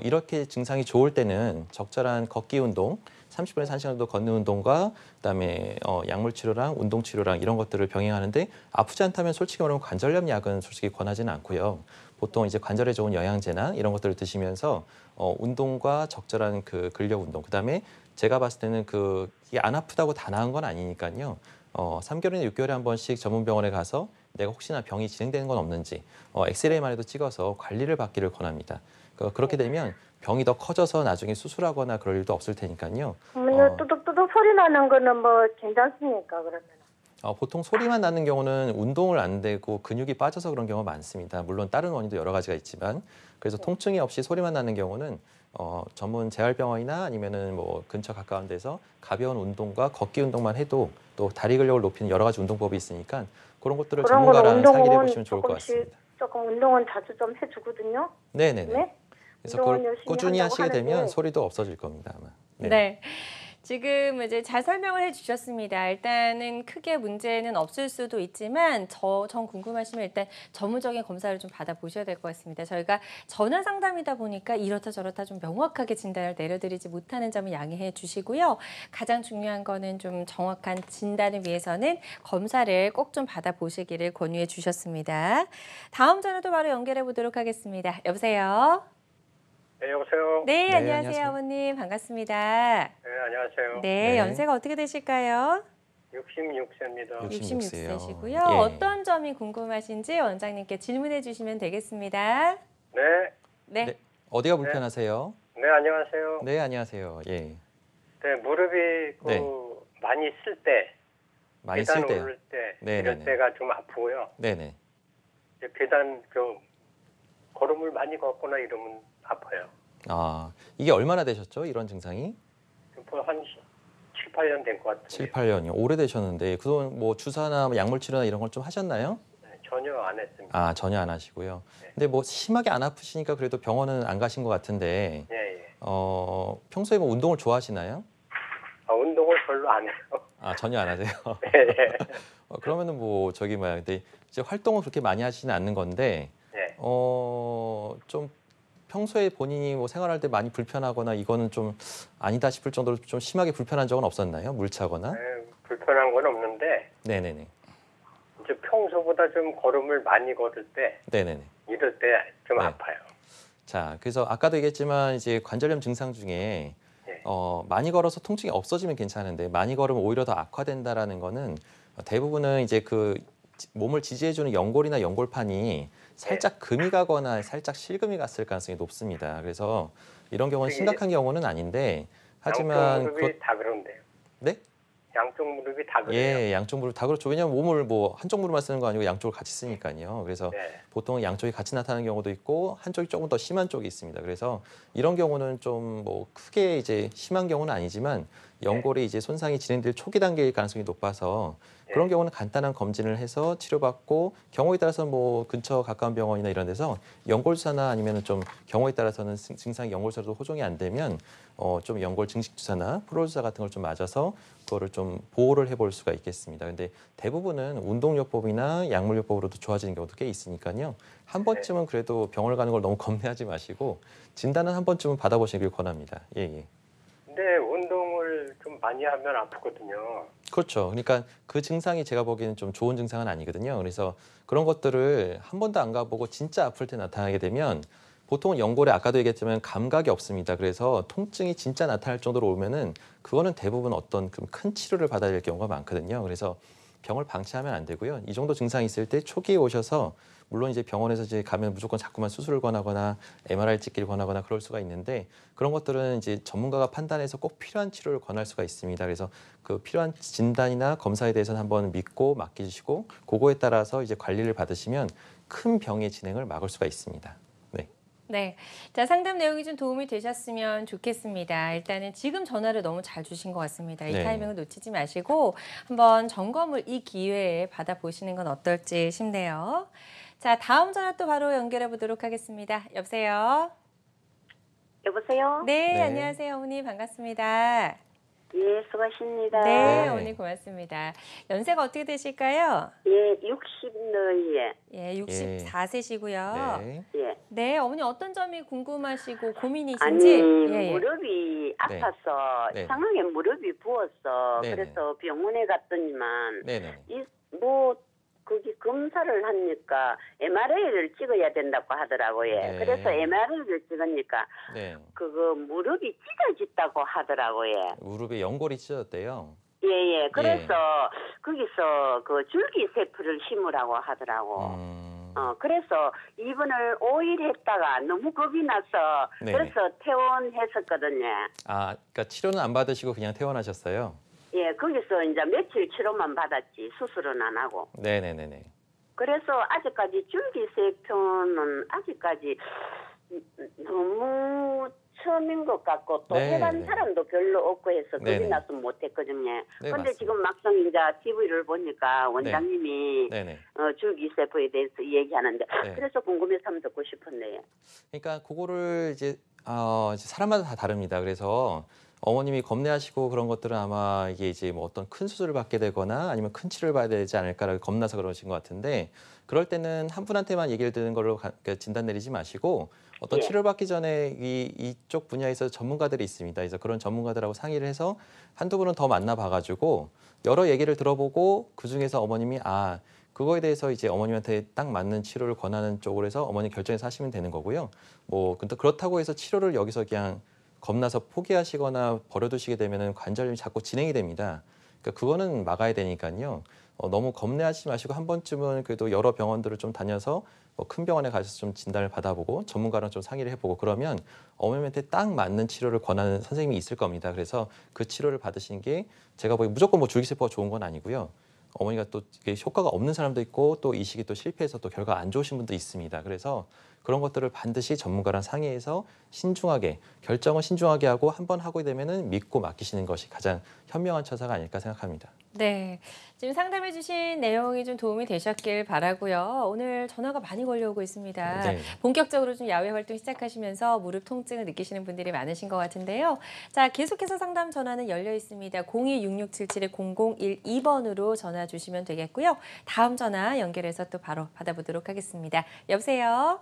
이렇게 증상이 좋을 때는 적절한 걷기 운동, 30분에서 1시간 정도 걷는 운동과 그다음에 약물 치료랑 운동 치료랑 이런 것들을 병행하는데 아프지 않다면 솔직히 말하면 관절염 약은 솔직히 권하지는 않고요. 보통 이제 관절에 좋은 영양제나 이런 것들을 드시면서 운동과 적절한 그 근력 운동, 그다음에 제가 봤을 때는 이게 안 아프다고 다 나은 건 아니니까요. 3개월이나 6개월에 한 번씩 전문 병원에 가서 내가 혹시나 병이 진행되는 건 없는지 엑스레이만 해도 찍어서 관리를 받기를 권합니다. 그렇게 되면 병이 더 커져서 나중에 수술하거나 그럴 일도 없을 테니까요. 뚜둑뚜둑 소리 나는 거는 뭐 괜찮습니까 그러면? 보통 소리만 나는 경우는 운동을 안 되고 근육이 빠져서 그런 경우가 많습니다. 물론 다른 원인도 여러 가지가 있지만 그래서 통증이 없이 소리만 나는 경우는 전문 재활병원이나 아니면은 뭐 근처 가까운 데서 가벼운 운동과 걷기 운동만 해도 또 다리 근력을 높이는 여러 가지 운동법이 있으니까 그런 것들을 그런 거는 전문가랑 상의를 운동은 해보시면 좋을 것 조금씩 같습니다. 조금 운동은 자주 좀 해주거든요. 네네네. 네? 그래서 운동은 그걸 열심히 꾸준히 한다고 하시게 되면 하는데 소리도 없어질 겁니다, 아마. 네. 지금 이제 잘 설명을 해주셨습니다. 일단은 크게 문제는 없을 수도 있지만 전 궁금하시면 일단 전문적인 검사를 좀 받아보셔야 될 것 같습니다. 저희가 전화 상담이다 보니까 이렇다 저렇다 좀 명확하게 진단을 내려드리지 못하는 점을 양해해 주시고요. 가장 중요한 거는 좀 정확한 진단을 위해서는 검사를 꼭 좀 받아보시기를 권유해 주셨습니다. 다음 전화도 바로 연결해 보도록 하겠습니다. 여보세요? 네, 여보세요. 네, 네, 안녕하세요, 안녕하세요. 어머님. 반갑습니다. 네, 안녕하세요. 네, 네. 연세가 어떻게 되실까요? 66세입니다. 66세요. 66세시고요. 예. 어떤 점이 궁금하신지 원장님께 질문해 주시면 되겠습니다. 네, 네. 네. 어디가 불편하세요? 네, 안녕하세요. 네, 안녕하세요. 예. 네, 무릎이 네. 많이 쓸 때, 많이 계단 쓸 때요. 오를 때, 네, 이럴 네, 네. 때가 좀 아프고요. 네네. 이제 계단 걸음을 많이 걷거나 이러면 아파요. 아, 이게 얼마나 되셨죠? 이런 증상이? 한 7, 8년 된 것 같아요. 7, 8년이요. 오래되셨는데 그동안 뭐 주사나 뭐 약물 치료나 이런 걸 좀 하셨나요? 네, 전혀 안 했습니다. 아, 전혀 안 하시고요. 네. 근데 뭐 심하게 안 아프시니까 그래도 병원은 안 가신 것 같은데 예, 예. 평소에 뭐 운동을 좋아하시나요? 운동을 별로 안 해요. 아, 전혀 안 하세요. 예, 예. 그러면은 뭐 저기 뭐야, 근데 이제 활동을 그렇게 많이 하시는 않는 건데 예. 좀 평소에 본인이 뭐 생활할 때 많이 불편하거나 이거는 좀 아니다 싶을 정도로 좀 심하게 불편한 적은 없었나요? 물 차거나? 불편한 건 없는데 네네네. 이제 평소보다 좀 걸음을 많이 걸을 때 네네네. 이럴 때 좀 네. 아파요. 자, 그래서 아까도 얘기했지만 이제 관절염 증상 중에 예. 많이 걸어서 통증이 없어지면 괜찮은데 많이 걸으면 오히려 더 악화된다라는 거는 대부분은 이제 그 몸을 지지해주는 연골이나 연골판이 살짝 금이 가거나 살짝 실금이 갔을 가능성이 높습니다. 그래서 이런 경우는 그게 심각한 경우는 아닌데 양쪽 하지만 무릎이 다 그런데요. 네? 양쪽 무릎이 다 그래요. 예, 양쪽 무릎 다 그렇죠. 왜냐하면 몸을 뭐 한쪽 무릎만 쓰는 거 아니고 양쪽을 같이 쓰니까요. 그래서 네. 보통 양쪽이 같이 나타나는 경우도 있고 한쪽이 조금 더 심한 쪽이 있습니다. 그래서 이런 경우는 좀 뭐 크게 이제 심한 경우는 아니지만 연골이 이제 손상이 진행될 초기 단계일 가능성이 높아서 그런 경우는 간단한 검진을 해서 치료받고 경우에 따라서 뭐 근처 가까운 병원이나 이런 데서 연골주사나 아니면은 좀 경우에 따라서는 증상 연골주사도 호종이 안 되면 좀 연골 증식 주사나 프로주사 같은 걸 좀 맞아서 그거를 좀 보호를 해볼 수가 있겠습니다. 근데 대부분은 운동요법이나 약물요법으로도 좋아지는 경우도 꽤 있으니까요. 한 번쯤은 그래도 병원을 가는 걸 너무 겁내하지 마시고 진단은 한 번쯤은 받아보시길 권합니다. 예, 예. 근데 운동을 좀 많이 하면 아프거든요. 그렇죠. 그러니까 그 증상이 제가 보기에는 좀 좋은 증상은 아니거든요. 그래서 그런 것들을 한 번도 안 가보고 진짜 아플 때 나타나게 되면 보통 연골에 아까도 얘기했지만 감각이 없습니다. 그래서 통증이 진짜 나타날 정도로 오면은 그거는 대부분 어떤 큰 치료를 받아야 될 경우가 많거든요. 그래서 병을 방치하면 안 되고요. 이 정도 증상이 있을 때 초기에 오셔서 물론 이제 병원에서 이제 가면 무조건 자꾸만 수술을 권하거나 MRI 찍기를 권하거나 그럴 수가 있는데 그런 것들은 이제 전문가가 판단해서 꼭 필요한 치료를 권할 수가 있습니다. 그래서 그 필요한 진단이나 검사에 대해서는 한번 믿고 맡기시고 그거에 따라서 이제 관리를 받으시면 큰 병의 진행을 막을 수가 있습니다. 네. 네. 자, 상담 내용이 좀 도움이 되셨으면 좋겠습니다. 일단은 지금 전화를 너무 잘 주신 것 같습니다. 이 네. 타이밍을 놓치지 마시고 한번 점검을 이 기회에 받아보시는 건 어떨지 싶네요. 자, 다음 전화 또 바로 연결해 보도록 하겠습니다. 여보세요? 여보세요? 네, 네. 안녕하세요, 어머니. 반갑습니다. 예, 수고하십니다. 네, 네. 어머니 고맙습니다. 연세가 어떻게 되실까요? 예, 60 너희에. 예, 64세시고요. 네. 예. 네, 어머니 어떤 점이 궁금하시고 아니, 고민이신지? 예, 예. 무릎이 아파서 네. 이상하게 무릎이 부었어. 네, 그래서 병원에 갔더니만 네네. 거기 검사를 하니까 MRI를 찍어야 된다고 하더라고요. 네. 그래서 MRI를 찍으니까 네. 그거 무릎이 찢어졌다고 하더라고요. 무릎에 연골이 찢어졌대요. 예. 그래서 거기서 그 줄기세포를 심으라고 하더라고. 그래서 입원을 5일 했다가 너무 겁이 나서 네네. 그래서 퇴원했었거든요. 아, 그러니까 치료는 안 받으시고 그냥 퇴원하셨어요? 예, 거기서 이제 며칠 치료만 받았지 수술은 안 하고. 네네네네. 그래서 아직까지 줄기세포는 아직까지 너무 처음인 것 같고 또 네, 해본 네. 사람도 별로 없고 해서 네, 겁이 네. 나서 못했거든요. 네, 근데 맞습니다. 지금 막상 이제 TV를 보니까 원장님이 네네. 줄기세포에 대해서 얘기하는데 네. 그래서 궁금해서 한번 듣고 싶었네요. 그러니까 그거를 이제 사람마다 다 다릅니다. 그래서 어머님이 겁내하시고 그런 것들은 아마 이게 이제 뭐 어떤 큰 수술을 받게 되거나 아니면 큰 치료를 받아야 되지 않을까라고 겁나서 그러신 것 같은데 그럴 때는 한 분한테만 얘기를 듣는 걸로 그러니까 진단 내리지 마시고 어떤 예. 치료를 받기 전에 이쪽 분야에서 전문가들이 있습니다. 그래서 그런 전문가들하고 상의를 해서 한두 분은 더 만나봐가지고 여러 얘기를 들어보고 그중에서 어머님이 그거에 대해서 이제 어머님한테 딱 맞는 치료를 권하는 쪽으로 해서 어머니 결정해서 하시면 되는 거고요. 뭐 근데 그렇다고 해서 치료를 여기서 그냥 겁나서 포기하시거나 버려두시게 되면은 관절염이 자꾸 진행이 됩니다. 그러니까 그거는 막아야 되니까요. 너무 겁내하지 마시고 한 번쯤은 그래도 여러 병원들을 좀 다녀서 뭐 큰 병원에 가서 좀 진단을 받아보고 전문가랑 좀 상의를 해보고 그러면 어머님한테 딱 맞는 치료를 권하는 선생님이 있을 겁니다. 그래서 그 치료를 받으신 게 제가 보기엔 무조건 뭐 줄기세포가 좋은 건 아니고요. 어머니가 또 이게 효과가 없는 사람도 있고 또 이식이 또 실패해서 또 결과 안 좋으신 분도 있습니다. 그래서 그런 것들을 반드시 전문가랑 상의해서 신중하게 결정을 신중하게 하고 한번 하게 되면은 믿고 맡기시는 것이 가장 현명한 처사가 아닐까 생각합니다. 네, 지금 상담해 주신 내용이 좀 도움이 되셨길 바라고요. 오늘 전화가 많이 걸려오고 있습니다. 네. 본격적으로 좀 야외 활동 시작하시면서 무릎 통증을 느끼시는 분들이 많으신 것 같은데요. 자, 계속해서 상담 전화는 열려 있습니다. 026677-0012번으로 전화 주시면 되겠고요. 다음 전화 연결해서 또 바로 받아보도록 하겠습니다. 여보세요?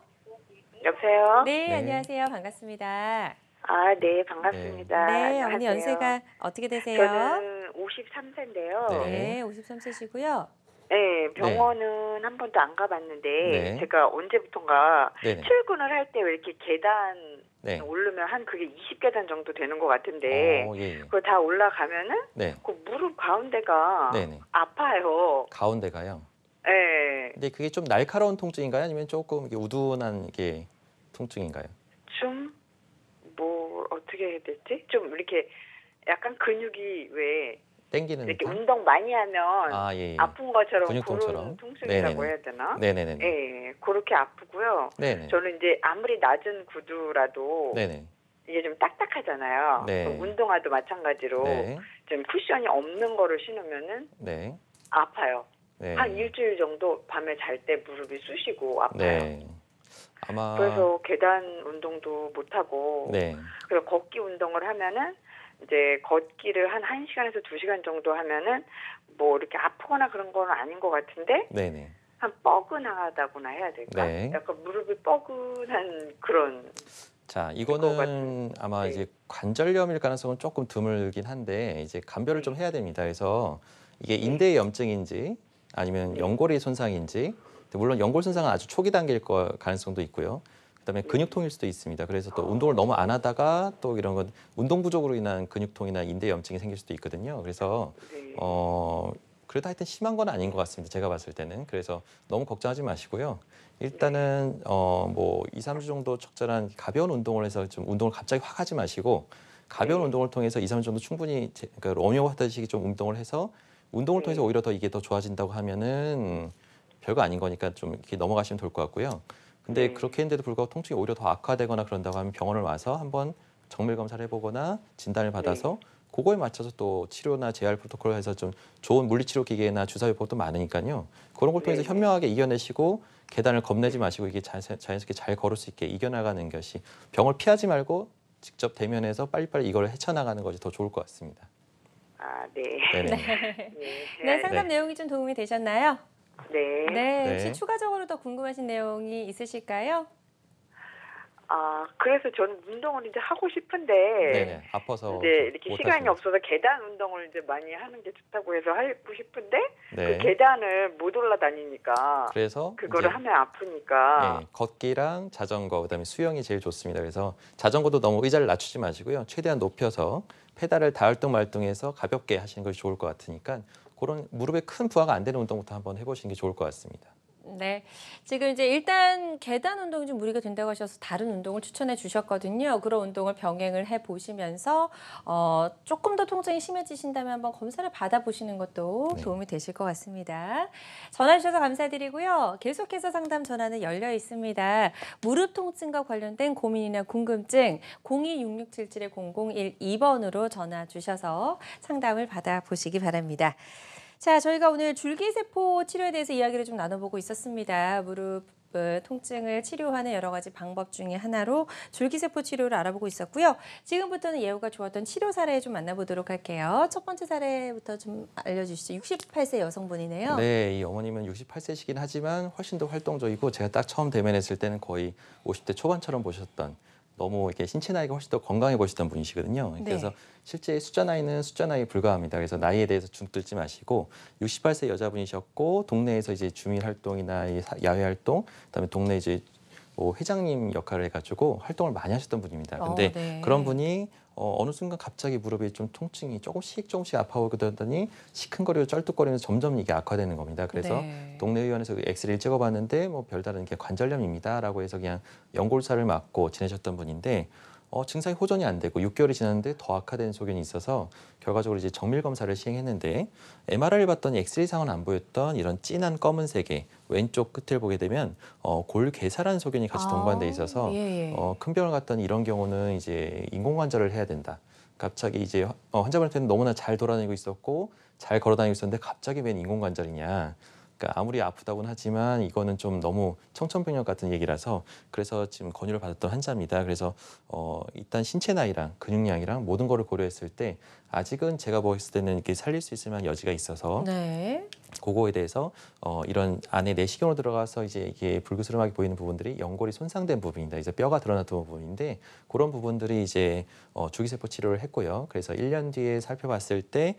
여보세요? 네, 네. 안녕하세요. 반갑습니다. 아, 네, 반갑습니다. 네, 어머니 안녕하세요. 연세가 어떻게 되세요? 저는 53세인데요. 네. 네, 53세시고요. 네, 병원은 한 번도 안 가봤는데 네. 제가 언제부턴가 네네. 출근을 할 때 왜 이렇게 계단 네. 오르면 한 그게 20계단 정도 되는 것 같은데 예. 그거 다 올라가면은 네. 그 무릎 가운데가 네네. 아파요. 가운데가요. 네, 근데 그게 좀 날카로운 통증인가요? 아니면 조금 이게 우둔한 이게 통증인가요? 좀 뭐 어떻게 해야 되지? 좀 이렇게 약간 근육이 왜 땡기는 이렇게 듯한? 운동 많이 하면 예. 아픈 것처럼 근육통처럼? 그런 통증이라고 네네네. 해야 되나? 네네네. 예, 그렇게 아프고요. 네네. 저는 이제 아무리 낮은 구두라도 네네. 이게 좀 딱딱하잖아요. 네. 그럼 운동화도 마찬가지로 네. 좀 쿠션이 없는 거를 신으면은 네. 아파요. 네. 한 일주일 정도 밤에 잘 때 무릎이 쑤시고 아파요. 네. 아마 그래서 계단 운동도 못 하고 네. 그리고 걷기 운동을 하면은 이제 걷기를 한 1시간에서 2시간 정도 하면은 뭐 이렇게 아프거나 그런 건 아닌 것 같은데 네네. 한 뻐근하다고나 해야 될까? 네. 약간 무릎이 뻐근한 그런. 자, 것 이거는 같은- 아마 네. 이제 관절염일 가능성은 조금 드물긴 한데 이제 감별을 좀 해야 됩니다. 그래서 이게 인대의 염증인지 아니면 연골의 손상인지 물론 연골 손상은 아주 초기 단계일 가능성도 있고요. 그다음에 근육통일 수도 있습니다. 그래서 또 운동을 너무 안 하다가 또 이런 건 운동 부족으로 인한 근육통이나 인대 염증이 생길 수도 있거든요. 그래서 네. 그래도 하여튼 심한 건 아닌 것 같습니다. 제가 봤을 때는. 그래서 너무 걱정하지 마시고요. 일단은 뭐 2, 3주 정도 적절한 가벼운 운동을 해서 좀 운동을 갑자기 확 하지 마시고 가벼운 네. 운동을 통해서 2, 3주 정도 충분히 그러니까 럼요 하듯이 좀 운동을 해서 운동을 네. 통해서 오히려 더 이게 더 좋아진다고 하면은 별거 아닌 거니까 좀 이렇게 넘어가시면 좋을 것 같고요. 근데 네. 그렇게 했는데도 불구하고 통증이 오히려 더 악화되거나 그런다고 하면 병원을 와서 한번 정밀 검사를 해보거나 진단을 받아서 그거에 맞춰서 또 치료나 재활 프로토콜을 해서 좀 좋은 물리치료 기계나 주사요법도 많으니까요. 그런 걸 통해서 네. 현명하게 이겨내시고 계단을 겁내지 마시고 이게 자연스럽게 잘 걸을 수 있게 이겨나가는 것이 병을 피하지 말고 직접 대면해서 빨리빨리 이걸 헤쳐나가는 것이 더 좋을 것 같습니다. 아, 네. 네네. 네. 네, 상담 네. 내용이 좀 도움이 되셨나요? 네. 네, 혹시 네. 추가적으로 더 궁금하신 내용이 있으실까요? 아, 그래서 저는 운동을 이제 하고 싶은데 네네. 아파서 이제 이렇게 못 시간이 하시는 없어서 계단 운동을 이제 많이 하는 게 좋다고 해서 하고 싶은데 네. 그 계단을 못 올라다니니까 그래서 그거를 이제 하면 아프니까. 네, 걷기랑 자전거 그다음에 수영이 제일 좋습니다. 그래서 자전거도 너무 의자를 낮추지 마시고요. 최대한 높여서 페달을 다을동 말동해서 가볍게 하시는 것이 좋을 것 같으니까 그런 무릎에 큰 부하가 안 되는 운동부터 한번 해보시는 게 좋을 것 같습니다. 네. 지금 이제 일단 계단 운동이 좀 무리가 된다고 하셔서 다른 운동을 추천해 주셨거든요. 그런 운동을 병행을 해 보시면서 조금 더 통증이 심해지신다면 한번 검사를 받아보시는 것도 네. 도움이 되실 것 같습니다. 전화 주셔서 감사드리고요. 계속해서 상담 전화는 열려 있습니다. 무릎 통증과 관련된 고민이나 궁금증 026677-0012번으로 전화 주셔서 상담을 받아보시기 바랍니다. 자, 저희가 오늘 줄기세포 치료에 대해서 이야기를 좀 나눠보고 있었습니다. 무릎 통증을 치료하는 여러 가지 방법 중에 하나로 줄기세포 치료를 알아보고 있었고요. 지금부터는 예후가 좋았던 치료 사례 좀 만나보도록 할게요. 첫 번째 사례부터 좀 알려주시죠. 68세 여성분이네요. 네, 이 어머님은 68세시긴 하지만 훨씬 더 활동적이고 제가 딱 처음 대면했을 때는 거의 50대 초반처럼 보셨던 너무 이렇게 신체 나이가 훨씬 더 건강해 보시던 분이시거든요. 네. 그래서 실제 숫자 나이는 숫자 나이에 불과합니다. 그래서 나이에 대해서 중들지 마시고 68세 여자분이셨고 동네에서 이제 주민 활동이나 야외 활동, 그다음에 동네 이제 뭐 회장님 역할을 해가지고 활동을 많이 하셨던 분입니다. 근데 네. 그런 분이 어느 순간 갑자기 무릎에 좀 통증이 조금씩 아파오더니 시큰거리고 쩔뚝거리면서 점점 이게 악화되는 겁니다. 그래서 네. 동네 의원에서 엑스레이를 찍어봤는데 뭐 별다른 게 관절염입니다라고 해서 그냥 연골살을 맞고 지내셨던 분인데 증상이 호전이 안 되고 6개월이 지났는데 더 악화되는 소견이 있어서 결과적으로 이제 정밀 검사를 시행했는데 MRI를 봤더니 엑스레이상은 안 보였던 이런 진한 검은색의 왼쪽 끝을 보게 되면 골괴사라는 소견이 같이 동반돼 있어서 예. 큰 병을 갔더니 이런 경우는 이제 인공관절을 해야 된다. 갑자기 이제 환자분한테는 너무나 잘 돌아다니고 있었고 잘 걸어다니고 있었는데 갑자기 웬 인공관절이냐. 그러니까 아무리 아프다고는 하지만 이거는 좀 너무 청천벽력 같은 얘기라서 그래서 지금 권유를 받았던 환자입니다. 그래서 일단 신체 나이랑 근육량이랑 모든 거를 고려했을 때 아직은 제가 보았을 때는 이렇게 살릴 수 있을 만한 여지가 있어서 네. 그거에 대해서 이런 안에 내시경으로 들어가서 이제 이게 불그스름하게 보이는 부분들이 연골이 손상된 부분입니다. 이제 뼈가 드러났던 부분인데 그런 부분들이 이제 줄기세포 치료를 했고요. 그래서 1년 뒤에 살펴봤을 때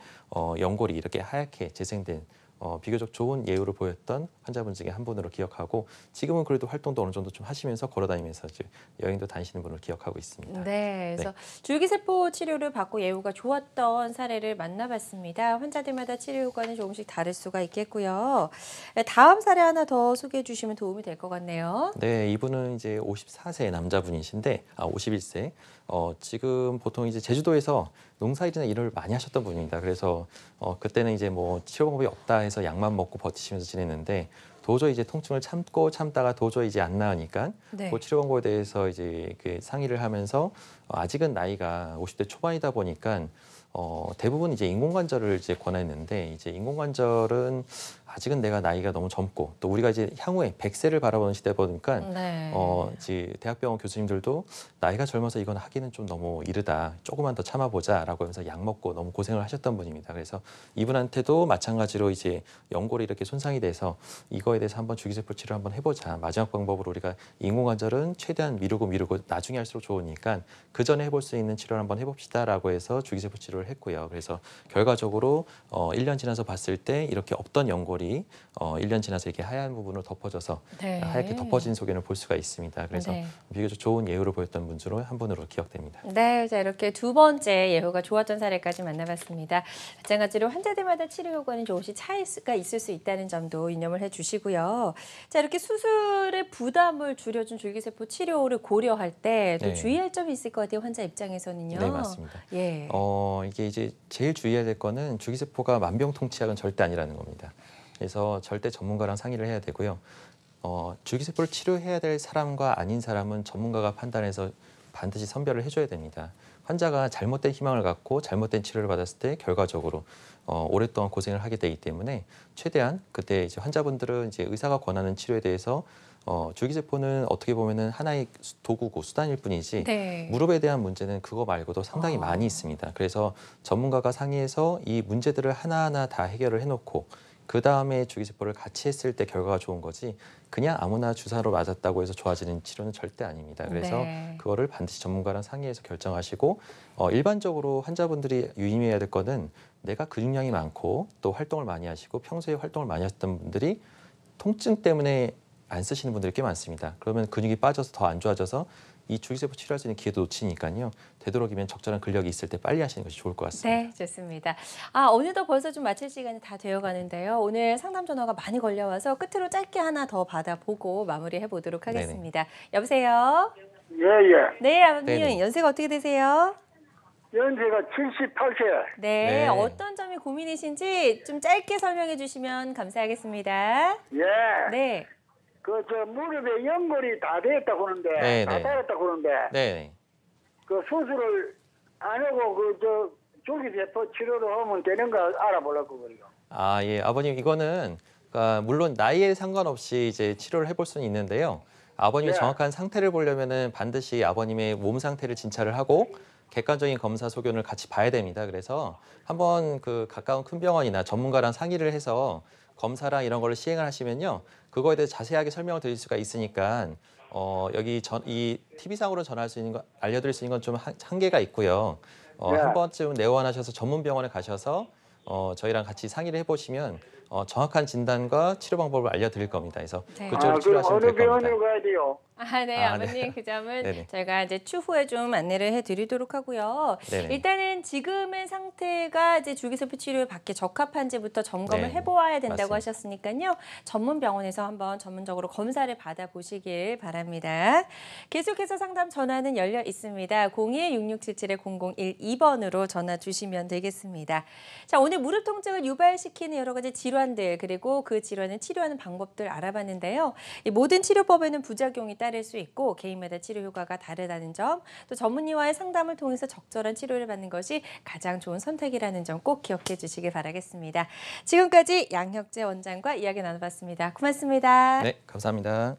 연골이 이렇게 하얗게 재생된 비교적 좋은 예후를 보였던 환자분 중에 한 분으로 기억하고 지금은 그래도 활동도 어느 정도 좀 하시면서 걸어다니면서 여행도 다니시는 분을 기억하고 있습니다. 네, 그래서 줄기세포 치료를 받고 예후가 좋았던 사례를 만나봤습니다. 환자들마다 치료 효과는 조금씩 다를 수가 있겠고요. 다음 사례 하나 더 소개해 주시면 도움이 될 것 같네요. 네, 이분은 이제 54세 남자분이신데 51세. 지금 보통 이제 제주도에서 농사일이나 일을 많이 하셨던 분입니다. 그래서 그때는 이제 뭐 치료 방법이 없다 해서 약만 먹고 버티시면서 지냈는데 도저히 이제 통증을 참다가 도저히 이제 안 나으니까 네. 그 치료 방법에 대해서 이제 상의를 하면서 아직은 나이가 50대 초반이다 보니까 대부분 이제 인공관절을 이제 권했는데 이제 인공관절은 아직은 내가 나이가 너무 젊고 또 우리가 이제 향후에 100세를 바라보는 시대 보니까 네. 이제 대학병원 교수님들도 나이가 젊어서 이건 하기는 좀 너무 이르다. 조금만 더 참아보자라고 하면서 약 먹고 너무 고생을 하셨던 분입니다. 그래서 이분한테도 마찬가지로 이제 연골이 이렇게 손상이 돼서 이거에 대해서 한번 줄기세포 치료 한번 해보자. 마지막 방법으로 우리가 인공관절은 최대한 미루고 나중에 할수록 좋으니까 그 전에 해볼 수 있는 치료를 한번 해봅시다라고 해서 줄기세포 치료를 했고요. 그래서 결과적으로 1년 지나서 봤을 때 이렇게 없던 연골이 1년 지나서 이렇게 하얀 부분으로 덮어져서 네. 하얗게 덮어진 소견을 볼 수가 있습니다. 그래서 네. 비교적 좋은 예후를 보였던 분 중에 한 분으로 기억됩니다. 네, 자 이렇게 두 번째 예후가 좋았던 사례까지 만나봤습니다. 마찬가지로 환자들마다 치료 효과는 조금씩 차이가 있을 수 있다는 점도 유념을 해주시고요. 자 이렇게 수술의 부담을 줄여준 줄기세포 치료를 고려할 때 또 네. 주의할 점이 있을 것 같아요. 환자 입장에서는요. 네, 맞습니다. 예. 이게 이제 제일 주의해야 될 거는 줄기세포가 만병통치약은 절대 아니라는 겁니다. 그래서 절대 전문가랑 상의를 해야 되고요. 줄기세포를 치료해야 될 사람과 아닌 사람은 전문가가 판단해서 반드시 선별을 해줘야 됩니다. 환자가 잘못된 희망을 갖고 잘못된 치료를 받았을 때 결과적으로 오랫동안 고생을 하게 되기 때문에 최대한 그때 이제 환자분들은 이제 의사가 권하는 치료에 대해서 줄기세포는 어떻게 보면은 하나의 도구고 수단일 뿐이지 네. 무릎에 대한 문제는 그거 말고도 상당히 많이 있습니다. 그래서 전문가가 상의해서 이 문제들을 하나하나 다 해결을 해놓고 그 다음에 줄기세포를 같이 했을 때 결과가 좋은 거지 그냥 아무나 주사로 맞았다고 해서 좋아지는 치료는 절대 아닙니다. 그래서 네. 그거를 반드시 전문가랑 상의해서 결정하시고 일반적으로 환자분들이 유의해야 될 거는 내가 근육량이 많고 또 활동을 많이 하시고 평소에 활동을 많이 하셨던 분들이 통증 때문에 안 쓰시는 분들이 꽤 많습니다. 그러면 근육이 빠져서 더 안 좋아져서 이 줄기세포 치료할 수 있는 기회도 놓치니까요. 되도록이면 적절한 근력이 있을 때 빨리 하시는 것이 좋을 것 같습니다. 네, 좋습니다. 어느덧 벌써 좀 마칠 시간이 다 되어 가는데요. 오늘 상담 전화가 많이 걸려와서 끝으로 짧게 하나 더 받아보고 마무리해 보도록 하겠습니다. 여보세요? 예예. 네, 아버님. 네네. 연세가 어떻게 되세요? 연세가 78세. 네, 네. 어떤 점이 고민이신지 좀 짧게 설명해 주시면 감사하겠습니다. 예. 네. 그 저 무릎에 연골이 다 됐다고 하는데 네, 다 네. 달았다고 하는데 네. 그 수술을 안 하고 그 저 줄기세포 치료를 하면 되는가 알아보려고 그래요. 아, 예. 아버님 이거는 물론 나이에 상관없이 이제 치료를 해볼 수는 있는데요. 아버님의 네. 정확한 상태를 보려면은 반드시 아버님의 몸 상태를 진찰을 하고 객관적인 검사 소견을 같이 봐야 됩니다. 그래서 한번 그 가까운 큰 병원이나 전문가랑 상의를 해서 검사랑 이런 걸 시행을 하시면요. 그거에 대해서 자세하게 설명을 드릴 수가 있으니까 여기 이 TV상으로 전할 수 있는 거 알려드릴 수 있는 건 좀 한계가 있고요. 네. 한 번쯤 내원하셔서 전문 병원에 가셔서 저희랑 같이 상의를 해보시면 정확한 진단과 치료 방법을 알려드릴 겁니다. 그래서 네. 그쪽으로 그럼 치료하시면 어느 될 겁니다. 병원으로 가야 돼요? 네, 아, 아버님 네. 그 점은 네네. 저희가 이제 추후에 좀 안내를 해드리도록 하고요. 네네. 일단은 지금의 상태가 이제 줄기세포 치료에 받기 적합한지부터 점검을 네, 해보아야 된다고 맞습니다. 하셨으니까요. 전문 병원에서 한번 전문적으로 검사를 받아보시길 바랍니다. 계속해서 상담 전화는 열려 있습니다. 02-6677-0012번으로 전화 주시면 되겠습니다. 자, 오늘 무릎 통증을 유발시키는 여러 가지 질환들 그리고 그 질환을 치료하는 방법들 알아봤는데요. 이 모든 치료법에는 부작용이 따를 수 있고 개인마다 치료 효과가 다르다는 점, 또 전문의와의 상담을 통해서 적절한 치료를 받는 것이 가장 좋은 선택이라는 점 꼭 기억해 주시길 바라겠습니다. 지금까지 양혁재 원장과 이야기 나눠봤습니다. 고맙습니다. 네, 감사합니다.